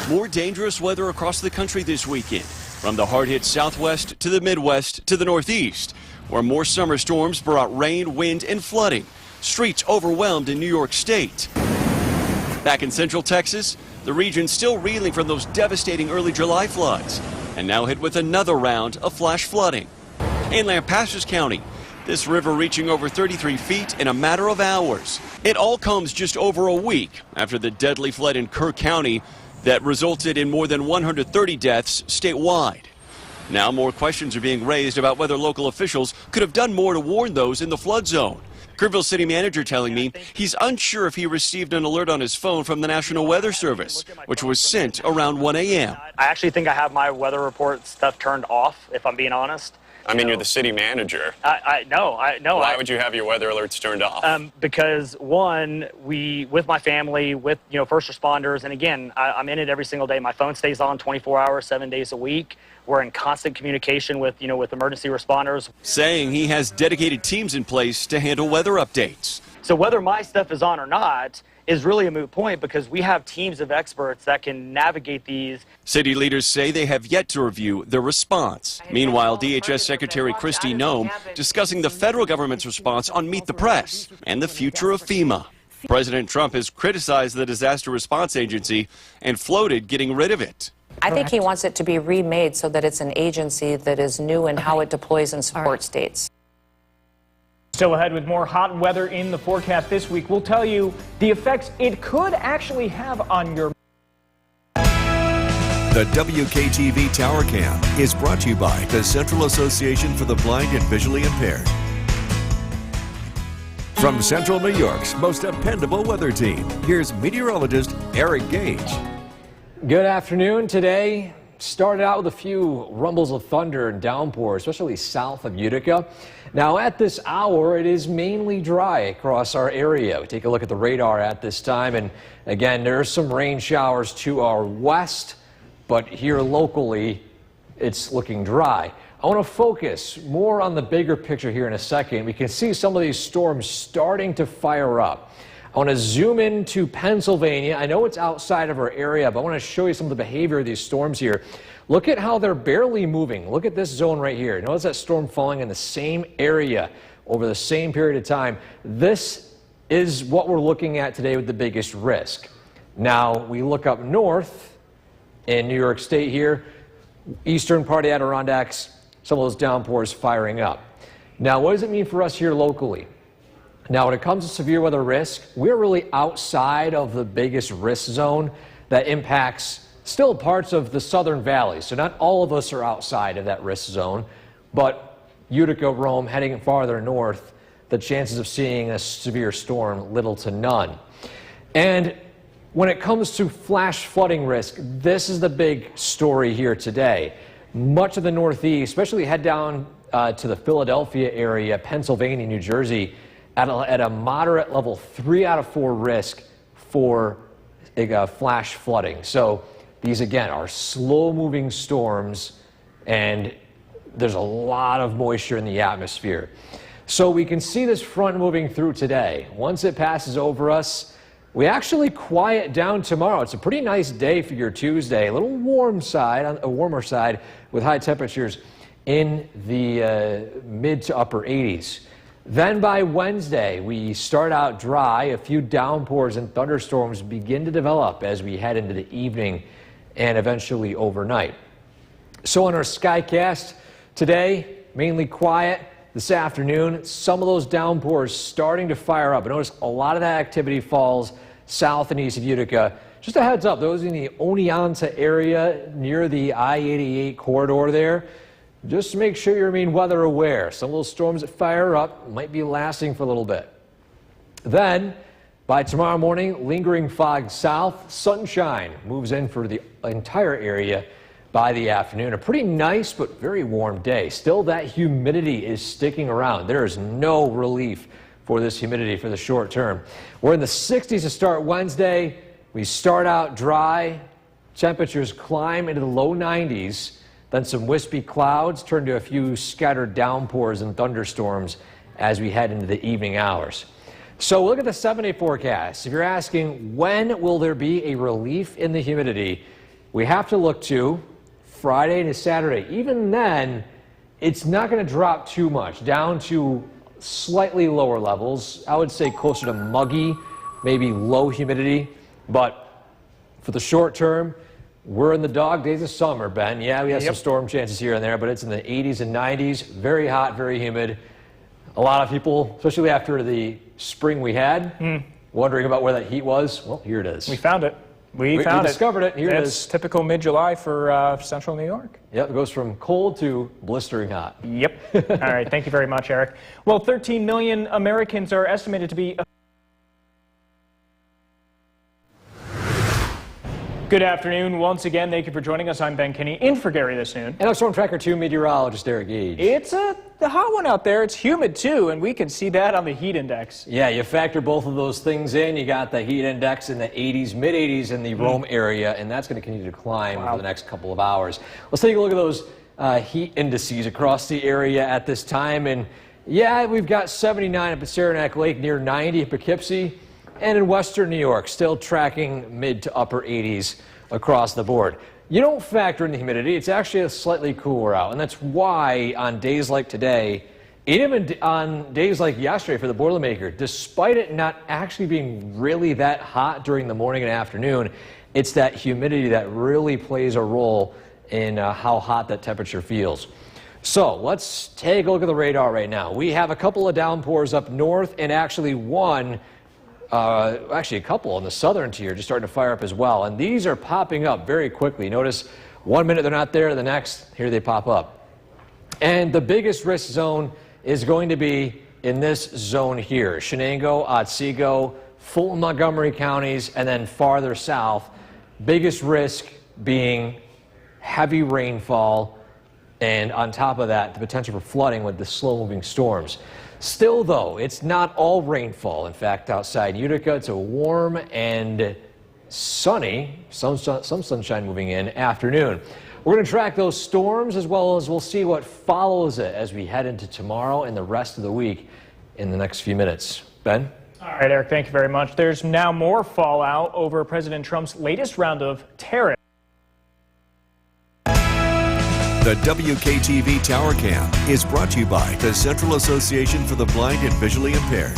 More dangerous weather across the country this weekend, from the hard-hit Southwest to the Midwest to the Northeast, where more summer storms brought rain, wind, and flooding. Streets overwhelmed in New York State. Back in Central Texas, the region still reeling from those devastating early July floods, and now hit with another round of flash flooding. In Lampasas County, this river reaching over 33 feet in a matter of hours. It all comes just over a week after the deadly flood in Kerr County that resulted in more than 130 deaths statewide. Now more questions are being raised about whether local officials could have done more to warn those in the flood zone. Kerrville City Manager telling me he's unsure if he received an alert on his phone from the National Weather Service, which was sent around 1 a.m. I actually think I have my weather report stuff turned off, if I'm being honest. I mean, you're the city manager. No. Why would you have your weather alerts turned off? Because one, with my family, with first responders, and again, I'm in it every single day. My phone stays on 24 hours, 7 days a week. We're in constant communication with emergency responders. Saying he has dedicated teams in place to handle weather updates. So whether my stuff is on or not is really a moot point because we have teams of experts that can navigate these. City leaders say they have yet to review their response. Meanwhile, DHS Secretary Kristi Noem discussing the federal government's response on Meet the Press and the future of FEMA. President Trump has criticized the Disaster Response Agency and floated getting rid of it. I think he wants it to be remade so that it's an agency that is new in how it deploys and supports states. Still ahead with more hot weather in the forecast this week. We'll tell you the effects it could actually have on your... The WKTV Tower Cam is brought to you by the Central Association for the Blind and Visually Impaired. From Central New York's most dependable weather team, here's meteorologist Eric Gage. Good afternoon. Today started out with a few rumbles of thunder and downpours, especially south of Utica. Now at this hour, it is mainly dry across our area. We take a look at the radar at this time, and again, there are some rain showers to our west, but here locally, it's looking dry. I want to focus more on the bigger picture here in a second. We can see some of these storms starting to fire up. I want to zoom into Pennsylvania. I know it's outside of our area, but I want to show you some of the behavior of these storms here. Look at how they're barely moving. Look at this zone right here. Notice that storm falling in the same area over the same period of time. This is what we're looking at today with the biggest risk. Now, we look up north in New York State here, eastern part of the Adirondacks, some of those downpours firing up. Now, what does it mean for us here locally? Now, when it comes to severe weather risk, we're really outside of the biggest risk zone that impacts still parts of the southern valley. So not all of us are outside of that risk zone, but Utica, Rome, heading farther north, the chances of seeing a severe storm, little to none. And when it comes to flash flooding risk, this is the big story here today. Much of the Northeast, especially head down to the Philadelphia area, Pennsylvania, New Jersey, at a moderate level 3 out of 4 risk for flash flooding. So these, again, are slow-moving storms, and there's a lot of moisture in the atmosphere. So we can see this front moving through today. Once it passes over us, we actually quiet down tomorrow. It's a pretty nice day for your Tuesday. A little warmer side with high temperatures in the mid to upper 80s. Then by Wednesday, we start out dry. A few downpours and thunderstorms begin to develop as we head into the evening and eventually overnight. So on our Skycast today, mainly quiet. This afternoon, some of those downpours starting to fire up. Notice a lot of that activity falls south and east of Utica. Just a heads up, those in the Oneonta area near the I-88 corridor there, just make sure you remain weather aware. Some of those storms that fire up might be lasting for a little bit. Then, by tomorrow morning, lingering fog south, sunshine moves in for the entire area by the afternoon. A pretty nice but very warm day. Still, that humidity is sticking around. There is no relief for this humidity for the short term. We're in the 60s to start Wednesday. We start out dry. Temperatures climb into the low 90s. Then some wispy clouds turn to a few scattered downpours and thunderstorms as we head into the evening hours. So look at the 7-day forecast. If you're asking when will there be a relief in the humidity, we have to look to Friday to Saturday. Even then, it's not going to drop too much, down to slightly lower levels. I would say closer to muggy, maybe low humidity. But for the short term, we're in the dog days of summer, Ben. Yeah, we have some storm chances here and there, but it's in the 80s and 90s. Very hot, very humid. A lot of people, especially after the spring we had, wondering about where that heat was. Well, here it is. We found it. We discovered it. Here it is. It's typical mid-July for central New York. Yep, it goes from cold to blistering hot. Yep. All right, thank you very much, Eric. Well, 13 million Americans are estimated to be... Good afternoon. Once again, thank you for joining us. I'm Ben Kinney, in for Gary this noon. And I'm Storm Tracker 2 meteorologist Eric Gage. It's the hot one out there. It's humid, too, and we can see that on the heat index. Yeah, you factor both of those things in. You got the heat index in the 80s, mid-80s in the Rome area, and that's going to continue to climb over the next couple of hours. Let's take a look at those heat indices across the area at this time. And, yeah, we've got 79 up at Saranac Lake, near 90 at Poughkeepsie. And in western New York, still tracking mid to upper 80s across the board. You don't factor in the humidity. It's actually a slightly cooler out. And that's why on days like today, even on days like yesterday for the Boilermaker, despite it not actually being really that hot during the morning and afternoon, it's that humidity that really plays a role in how hot that temperature feels. So let's take a look at the radar right now. We have a couple of downpours up north and actually actually a couple on the southern tier just starting to fire up as well. And these are popping up very quickly. Notice 1 minute they're not there, the next, here they pop up. And the biggest risk zone is going to be in this zone here. Shenango, Otsego, Fulton, Montgomery counties, and then farther south. Biggest risk being heavy rainfall, and on top of that, the potential for flooding with the slow-moving storms. Still, though, it's not all rainfall. In fact, outside Utica, it's a warm and sunny, some sunshine moving in, afternoon. We're going to track those storms as well as we'll see what follows it as we head into tomorrow and the rest of the week in the next few minutes. Ben? All right, Eric, thank you very much. There's now more fallout over President Trump's latest round of tariffs. The WKTV Tower Cam is brought to you by the Central Association for the Blind and Visually Impaired.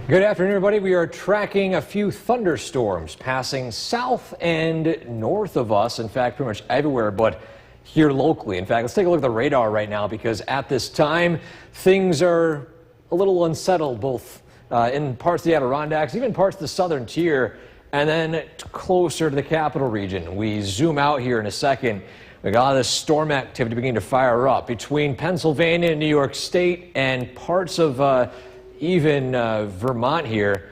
Good afternoon, everybody. We are tracking a few thunderstorms passing south and north of us. In fact, pretty much everywhere, but here locally. In fact, let's take a look at the radar right now because at this time, things are a little unsettled, both in parts of the Adirondacks, even parts of the southern tier, and then closer to the capital region. We zoom out here in a second. We got all this storm activity beginning to fire up between Pennsylvania and New York State and parts of even Vermont here.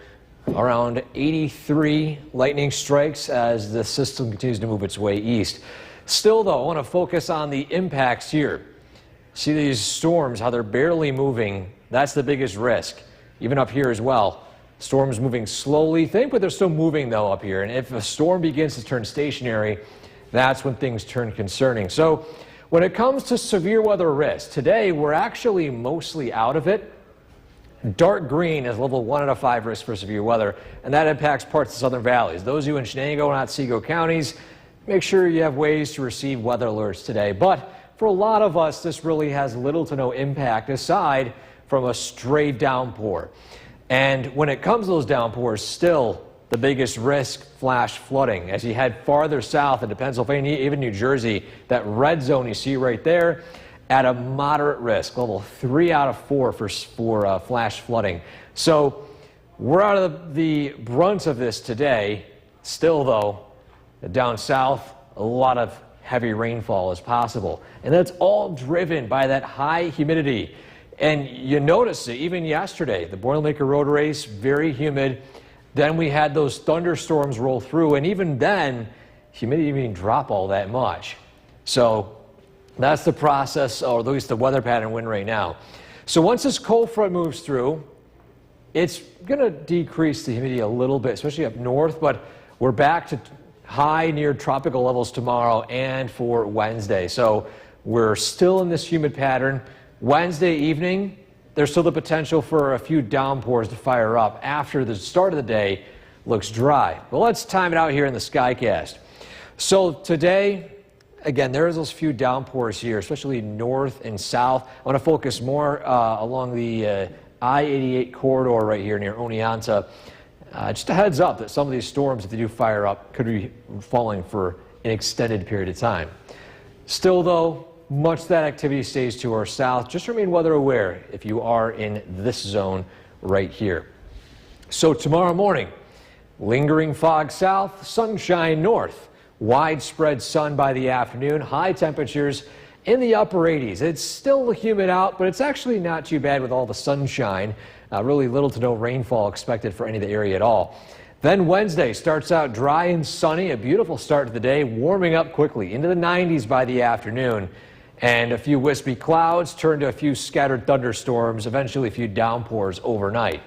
Around 83 lightning strikes as the system continues to move its way east. Still, though, I want to focus on the impacts here. See these storms, how they're barely moving. That's the biggest risk. Even up here as well. Storms moving slowly, but they're still moving, though, up here. And if a storm begins to turn stationary, that's when things turn concerning. So when it comes to severe weather risk, today we're actually mostly out of it. Dark green is level 1 out of 5 risk for severe weather, and that impacts parts of the southern valleys. Those of you in Shenango and Otsego counties, make sure you have ways to receive weather alerts today. But for a lot of us, this really has little to no impact aside from a stray downpour. And when it comes to those downpours, still the biggest risk, flash flooding. As you head farther south into Pennsylvania, even New Jersey, that red zone you see right there, at a moderate risk, level 3 out of 4 for flash flooding. So we're out of the brunt of this today. Still, though, down south, a lot of heavy rainfall is possible. And that's all driven by that high humidity. And you notice it even yesterday, the Boilermaker Road Race, very humid. Then we had those thunderstorms roll through, and even then, humidity didn't drop all that much. So that's the process, or at least the weather pattern we're in right now. So once this cold front moves through, it's going to decrease the humidity a little bit, especially up north, but we're back to high near tropical levels tomorrow and for Wednesday. So we're still in this humid pattern. Wednesday evening, there's still the potential for a few downpours to fire up after the start of the day looks dry. Well, let's time it out here in the Skycast. So today, again, there's those few downpours here, especially north and south. I want to focus more along the I-88 corridor right here near Oneonta. Just a heads up that some of these storms, if they do fire up, could be falling for an extended period of time. Still, though, much of that activity stays to our south. Just remain weather aware if you are in this zone right here. So tomorrow morning, lingering fog south, sunshine north. Widespread sun by the afternoon, high temperatures in the upper 80s. It's still humid out, but it's actually not too bad with all the sunshine. Really little to no rainfall expected for any of the area at all. Then Wednesday starts out dry and sunny, a beautiful start to the day, warming up quickly into the 90s by the afternoon. And a few wispy clouds turn to a few scattered thunderstorms, eventually a few downpours overnight.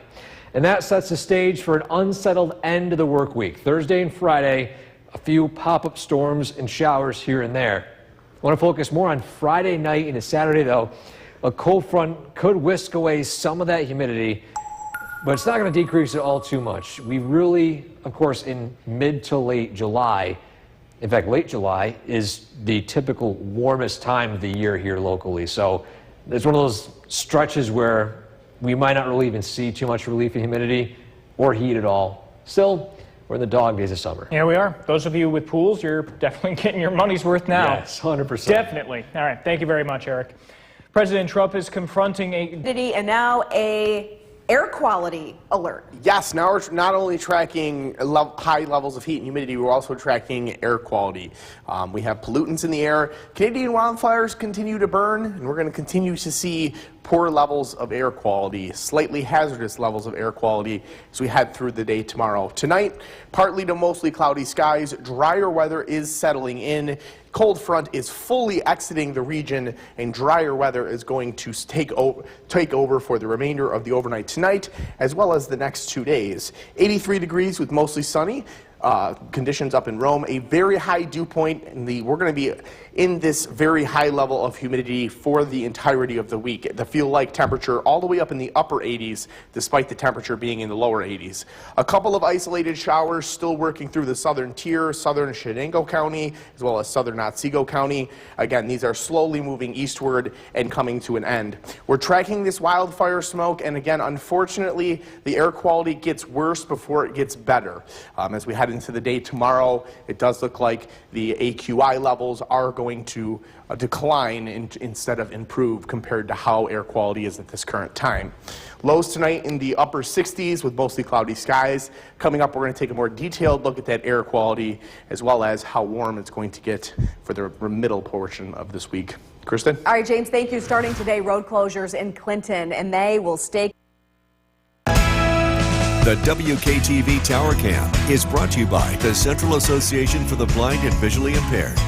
And that sets the stage for an unsettled end to the work week. Thursday and Friday, a few pop-up storms and showers here and there. I want to focus more on Friday night into Saturday, though. A cold front could whisk away some of that humidity, but it's not going to decrease it all too much. We really, of course, in mid to late July, in fact, late July is the typical warmest time of the year here locally. So it's one of those stretches where we might not really even see too much relief in humidity or heat at all. Still, we're in the dog days of summer. Here we are. Those of you with pools, you're definitely getting your money's worth now. Yes, 100%. Definitely. All right. Thank you very much, Eric. President Trump is confronting And now a air quality alert. Yes, now we're not only tracking high levels of heat and humidity, we're also tracking air quality. We have pollutants in the air. Canadian wildfires continue to burn, and we're going to continue to see poor levels of air quality, slightly hazardous levels of air quality as we head through the day tomorrow. Tonight, partly to mostly cloudy skies, drier weather is settling in. Cold front is fully exiting the region, and drier weather is going to take over for the remainder of the overnight tonight, as well as the next 2 days. 83 degrees with mostly sunny. conditions up in Rome. A very high dew point, and we're going to be in this very high level of humidity for the entirety of the week. The feel-like temperature all the way up in the upper 80s, despite the temperature being in the lower 80s. A couple of isolated showers still working through the southern tier, southern Shenango County, as well as southern Otsego County. Again, these are slowly moving eastward and coming to an end. We're tracking this wildfire smoke, and again, unfortunately, the air quality gets worse before it gets better. As we head into the day tomorrow, it does look like the AQI levels are going to decline instead of improve compared to how air quality is at this current time. Lows tonight in the upper 60s with mostly cloudy skies. Coming up, we're going to take a more detailed look at that air quality as well as how warm it's going to get for the middle portion of this week. Kristen? All right, James, thank you. Starting today, road closures in Clinton, and they will stay. The WKTV Tower Cam is brought to you by the Central Association for the Blind and Visually Impaired.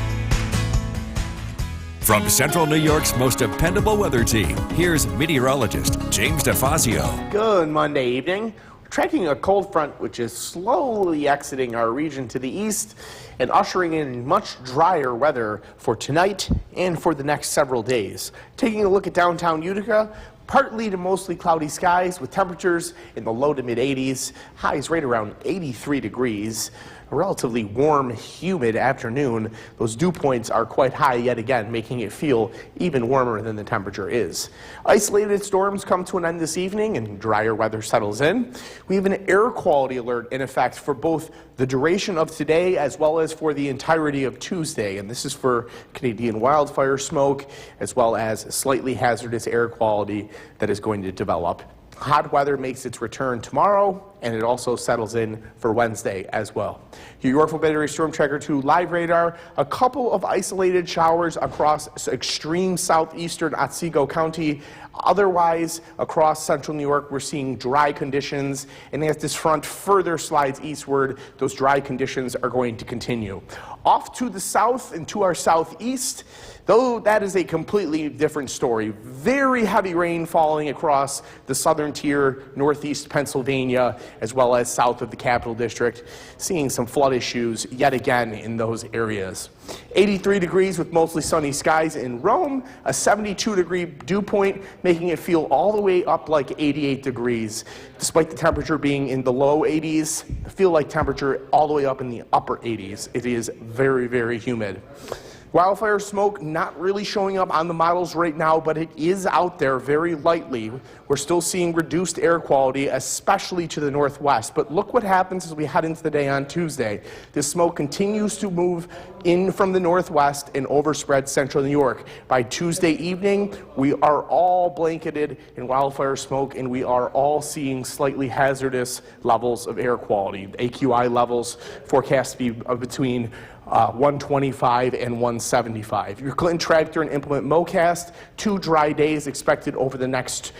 From Central New York's most dependable weather team, here's meteorologist James DeFazio. Good Monday evening. We're tracking a cold front which is slowly exiting our region to the east and ushering in much drier weather for tonight and for the next several days. Taking a look at downtown Utica, partly to mostly cloudy skies with temperatures in the low to mid 80s, highs right around 83 degrees. A relatively warm, humid afternoon. Those dew points are quite high yet again, making it feel even warmer than the temperature is. Isolated storms come to an end this evening and drier weather settles in. We have an air quality alert in effect for both the duration of today as well as for the entirety of Tuesday. And this is for Canadian wildfire smoke as well as slightly hazardous air quality that is going to develop. Hot weather makes its return tomorrow, and it also settles in for Wednesday as well. Your Yorkville Battery Storm Tracker 2 live radar, a couple of isolated showers across extreme southeastern Otsego County. Otherwise, across central New York, we're seeing dry conditions, and as this front further slides eastward, those dry conditions are going to continue. Off to the south and to our southeast, though that is a completely different story. Very heavy rain falling across the southern tier, northeast Pennsylvania, as well as south of the Capital District. Seeing some flood issues yet again in those areas. 83 degrees with mostly sunny skies in Rome, a 72-degree dew point, making it feel all the way up like 88 degrees. Despite the temperature being in the low 80s, the feel-like temperature all the way up in the upper 80s. It is very, very humid. Wildfire smoke not really showing up on the models right now, but it is out there very lightly. We're still seeing reduced air quality, especially to the northwest. But look what happens as we head into the day on Tuesday. This smoke continues to move in from the northwest and overspread central New York. By Tuesday evening, we are all blanketed in wildfire smoke, and we are all seeing slightly hazardous levels of air quality. AQI levels forecast to be between 125 and 175. Your Clinton Tractor and Implement MoCast, 2 dry days expected over the next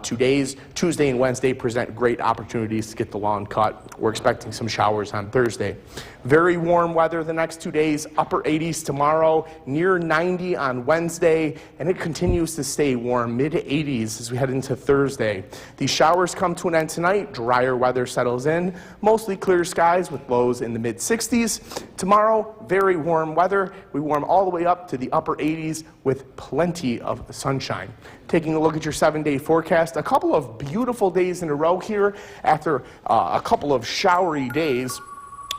2 days. Tuesday and Wednesday present great opportunities to get the lawn cut. We're expecting some showers on Thursday. Very warm weather the next 2 days, upper 80s tomorrow, near 90 on Wednesday, and it continues to stay warm, mid 80s as we head into Thursday. These showers come to an end tonight, drier weather settles in, mostly clear skies with lows in the mid 60s. Tomorrow, very warm weather. We warm all the way up to the upper 80s with plenty of sunshine. Taking a look at your 7-day forecast, a couple of beautiful days in a row here after a couple of showery days.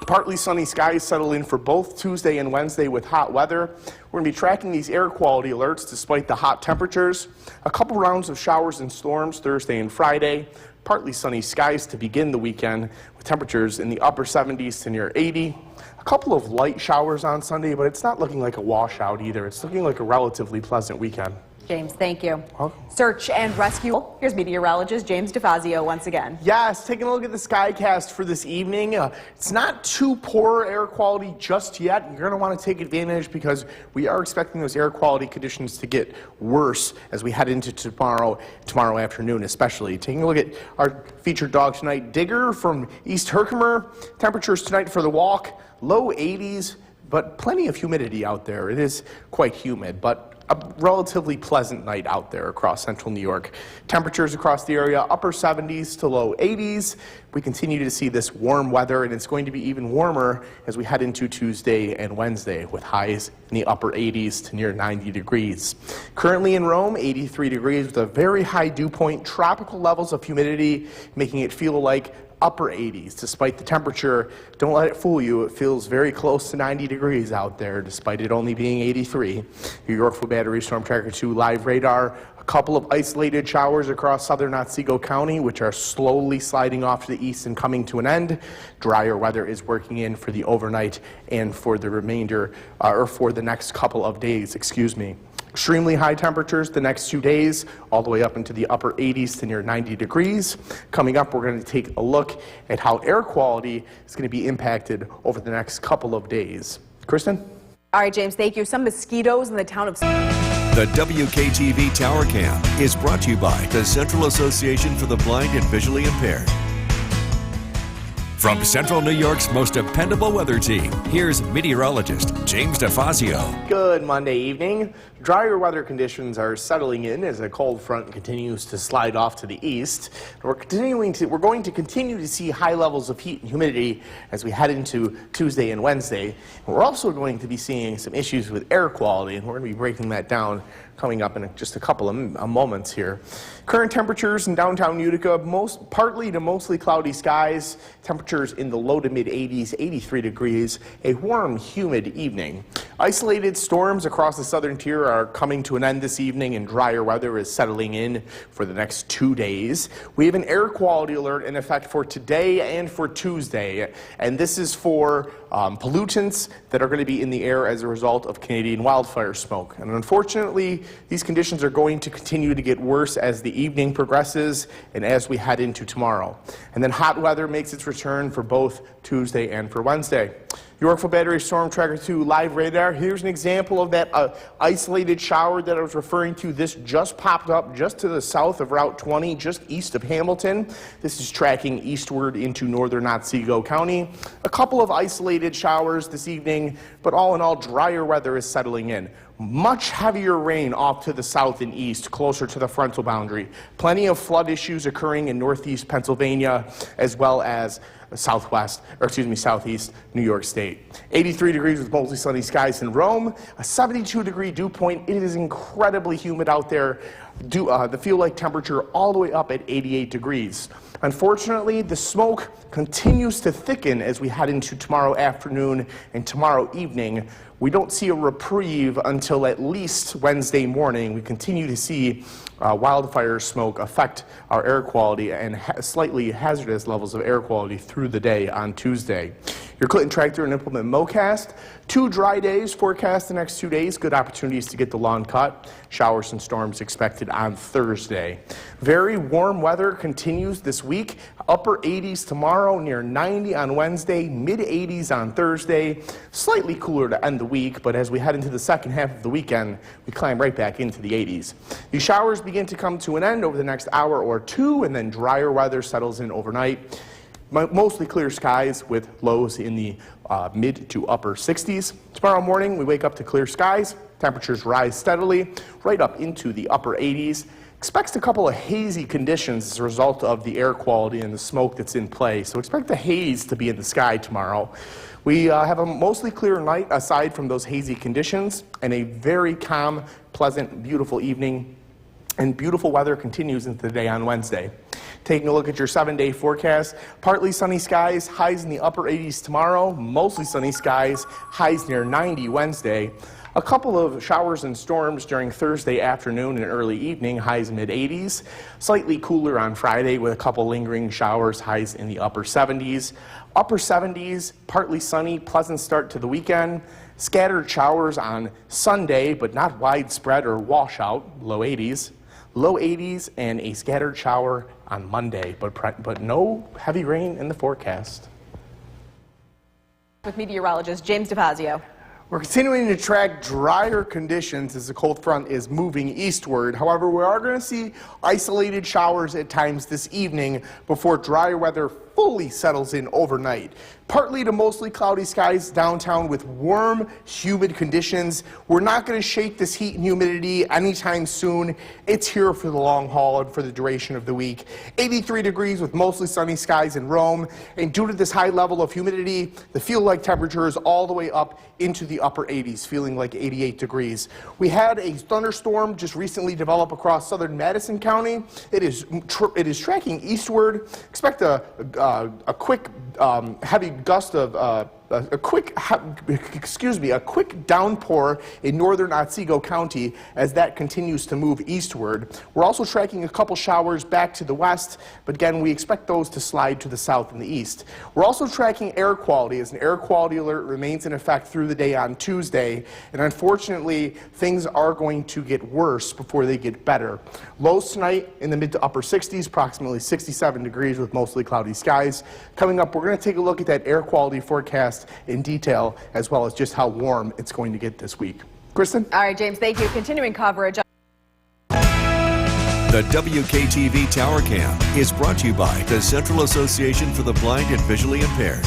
Partly sunny skies settle in for both Tuesday and Wednesday with hot weather. We're going to be tracking these air quality alerts despite the hot temperatures. A couple rounds of showers and storms Thursday and Friday. Partly sunny skies to begin the weekend with temperatures in the upper 70s to near 80. A couple of light showers on Sunday, but it's not looking like a washout either. It's looking like a relatively pleasant weekend. James, thank you. Search and rescue. Here's meteorologist James DeFazio once again. Yes, taking a look at the skycast for this evening. It's not too poor air quality just yet. You're going to want to take advantage because we are expecting those air quality conditions to get worse as we head into tomorrow afternoon especially. Taking a look at our featured dog tonight, Digger from East Herkimer. Temperatures tonight for the walk, low 80s, but plenty of humidity out there. It is quite humid, but a relatively pleasant night out there across central New York. Temperatures across the area, upper 70s to low 80s. We continue to see this warm weather, and it's going to be even warmer as we head into Tuesday and Wednesday, with highs in the upper 80s to near 90 degrees. Currently in Rome, 83 degrees with a very high dew point, tropical levels of humidity, making it feel like upper 80s. Despite the temperature, don't let it fool you, it feels very close to 90 degrees out there, despite it only being 83. Your Yorkville Battery Storm Tracker 2 live radar. A couple of isolated showers across southern Otsego County, which are slowly sliding off to the east and coming to an end. Drier weather is working in for the overnight and for the remainder, or for the next couple of days, excuse me. Extremely high temperatures the next 2 days, all the way up into the upper 80s to near 90 degrees. Coming up, we're going to take a look at how air quality is going to be impacted over the next couple of days. Kristen? All right, James, thank you. Some mosquitoes in the town of... The WKTV Tower Cam is brought to you by the Central Association for the Blind and Visually Impaired. From Central New York's most dependable weather team, here's meteorologist James DeFazio. Good Monday evening. Drier weather conditions are settling in as a cold front continues to slide off to the east. We're going to continue to see high levels of heat and humidity as we head into Tuesday and Wednesday. And we're also going to be seeing some issues with air quality, and we're going to be breaking that down coming up in just a couple of moments here. Current temperatures in downtown Utica, partly to mostly cloudy skies. Temperatures in the low to mid 80s, 83 degrees. A warm, humid evening. Isolated storms across the southern tier are coming to an end this evening, and drier weather is settling in for the next 2 days. We have an air quality alert in effect for today and for Tuesday, and this is for pollutants that are going to be in the air as a result of Canadian wildfire smoke. And unfortunately, these conditions are going to continue to get worse as the evening progresses and as we head into tomorrow. And then hot weather makes its return for both Tuesday and for Wednesday. Yorkville Battery Storm Tracker 2 live radar. Here's an example of that isolated shower that I was referring to. This just popped up just to the south of Route 20, just east of Hamilton. This is tracking eastward into northern Otsego County. A couple of isolated showers this evening, but all in all, drier weather is settling in. Much heavier rain off to the south and east, closer to the frontal boundary. Plenty of flood issues occurring in northeast Pennsylvania, as well as southeast New York State. 83 degrees with mostly sunny skies in Rome. A 72-degree dew point. It is incredibly humid out there. The feel-like temperature all the way up at 88 degrees. Unfortunately, the smoke continues to thicken as we head into tomorrow afternoon and tomorrow evening. We don't see a reprieve until at least Wednesday morning. We continue to see wildfire smoke affect our air quality and slightly hazardous levels of air quality through the day on Tuesday. Your Clinton Tractor and Implement Mowcast. 2 dry days forecast the next 2 days. Good opportunities to get the lawn cut. Showers and storms expected on Thursday. Very warm weather continues this week. Upper 80s tomorrow, near 90 on Wednesday, mid 80s on Thursday. Slightly cooler to end the week, but as we head into the second half of the weekend, we climb right back into the 80s. These showers begin to come to an end over the next hour or two, and then drier weather settles in overnight. Mostly clear skies with lows in the mid to upper 60s. Tomorrow morning, we wake up to clear skies. Temperatures rise steadily right up into the upper 80s. Expect a couple of hazy conditions as a result of the air quality and the smoke that's in play. So expect the haze to be in the sky tomorrow. We have a mostly clear night aside from those hazy conditions, and a very calm, pleasant, beautiful evening. And beautiful weather continues into the day on Wednesday. Taking a look at your 7-day forecast, partly sunny skies, highs in the upper 80s tomorrow, mostly sunny skies, highs near 90 Wednesday. A couple of showers and storms during Thursday afternoon and early evening, highs mid-80s. Slightly cooler on Friday with a couple lingering showers, highs in the upper 70s. Upper 70s, partly sunny, pleasant start to the weekend. Scattered showers on Sunday, but not widespread or washout, low 80s. Low 80s and a scattered shower on Monday, but no heavy rain in the forecast. With meteorologist James DeFazio. We're continuing to track drier conditions as the cold front is moving eastward. However, we are going to see isolated showers at times this evening before dry weather fully settles in overnight. Partly to mostly cloudy skies downtown with warm, humid conditions. We're not going to shake this heat and humidity anytime soon. It's here for the long haul and for the duration of the week. 83 degrees with mostly sunny skies in Rome. And due to this high level of humidity, the feel-like temperature is all the way up into the upper 80s, feeling like 88 degrees. We had a thunderstorm just recently develop across southern Madison County. It is tracking eastward. Expect a quick heavy gust of a quick downpour in northern Otsego County as that continues to move eastward. We're also tracking a couple showers back to the west, but again, we expect those to slide to the south and the east. We're also tracking air quality as an air quality alert remains in effect through the day on Tuesday, and unfortunately, things are going to get worse before they get better. Lows tonight in the mid to upper 60s, approximately 67 degrees with mostly cloudy skies. Coming up, we're going to take a look at that air quality forecast in detail, as well as just how warm it's going to get this week. Kristen? All right, James, thank you. Continuing coverage. The WKTV Tower Cam is brought to you by the Central Association for the Blind and Visually Impaired.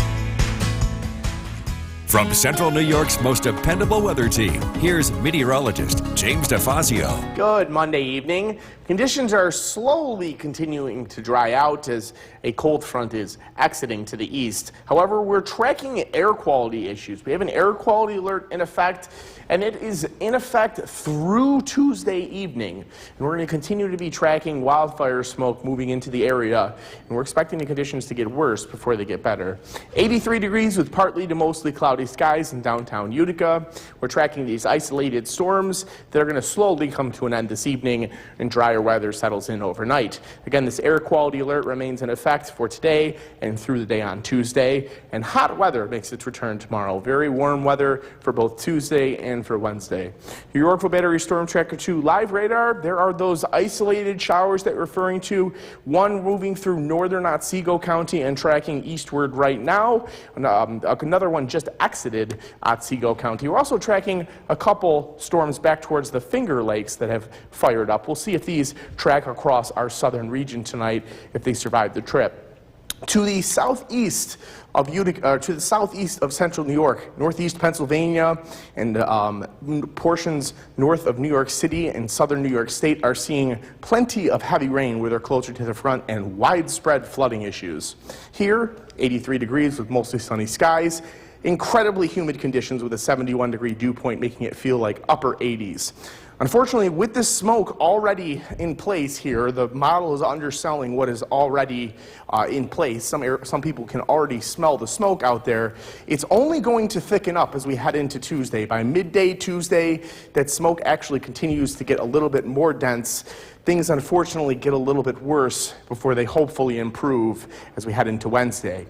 From Central New York's most dependable weather team, here's meteorologist James DeFazio. Good Monday evening. Conditions are slowly continuing to dry out as a cold front is exiting to the east. However, we're tracking air quality issues. We have an air quality alert in effect, and it is in effect through Tuesday evening. And we're going to continue to be tracking wildfire smoke moving into the area, and we're expecting the conditions to get worse before they get better. 83 degrees with partly to mostly cloudy skies in downtown Utica. We're tracking these isolated storms that are going to slowly come to an end this evening, and drier weather settles in overnight. Again, this air quality alert remains in effect for today and through the day on Tuesday, and hot weather makes its return tomorrow. Very warm weather for both Tuesday and for Wednesday. Your Yorkville Battery Storm Tracker 2 live radar, there are those isolated showers that we're referring to, one moving through northern Otsego County and tracking eastward right now, another one just exited Otsego County. We're also tracking a couple storms back towards the Finger Lakes that have fired up. We'll see if these track across our southern region tonight if they survive the trip. To the southeast of Utica, to the southeast of central New York, northeast Pennsylvania, and portions north of New York City and southern New York State are seeing plenty of heavy rain where they're closer to the front and widespread flooding issues. Here, 83 degrees with mostly sunny skies. Incredibly humid conditions with a 71-degree dew point, making it feel like upper 80s. Unfortunately, with this smoke already in place here, the model is underselling what is already in place. Some people can already smell the smoke out there. It's only going to thicken up as we head into Tuesday. By midday Tuesday, that smoke actually continues to get a little bit more dense. Things unfortunately get a little bit worse before they hopefully improve as we head into Wednesday.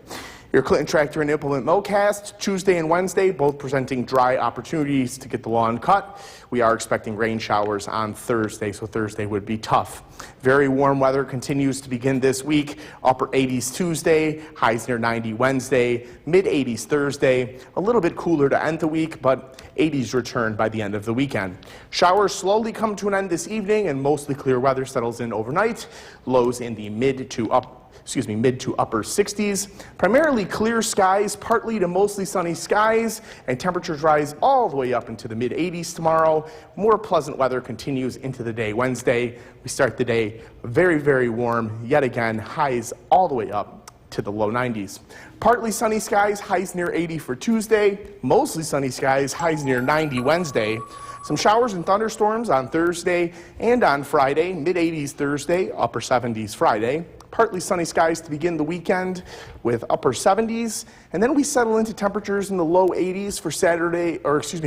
Your Clinton Tractor and Implement Mowcast, Tuesday and Wednesday, both presenting dry opportunities to get the lawn cut. We are expecting rain showers on Thursday, so Thursday would be tough. Very warm weather continues to begin this week. Upper 80s Tuesday, highs near 90 Wednesday, mid 80s Thursday. A little bit cooler to end the week, but 80s return by the end of the weekend. Showers slowly come to an end this evening, and mostly clear weather settles in overnight. Lows in the mid to upper 60s. Primarily clear skies, partly to mostly sunny skies, and temperatures rise all the way up into the mid 80s tomorrow. More pleasant weather continues into the day Wednesday. We start the day very, very warm. Yet again, highs all the way up to the low 90s. Partly sunny skies, highs near 80 for Tuesday. Mostly sunny skies, highs near 90 Wednesday. Some showers and thunderstorms on Thursday and on Friday. Mid 80s Thursday, upper 70s Friday. Partly sunny skies to begin the weekend with upper 70s, and then we settle into temperatures in the low 80s for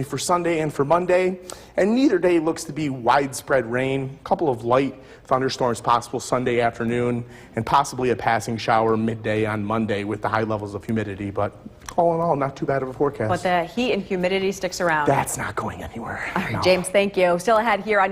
for Sunday and for Monday. And neither day looks to be widespread rain. A couple of light thunderstorms possible Sunday afternoon, and possibly a passing shower midday on Monday with the high levels of humidity. But all in all, not too bad of a forecast. But the heat and humidity sticks around. That's not going anywhere. All right, no. James, thank you. Still ahead here on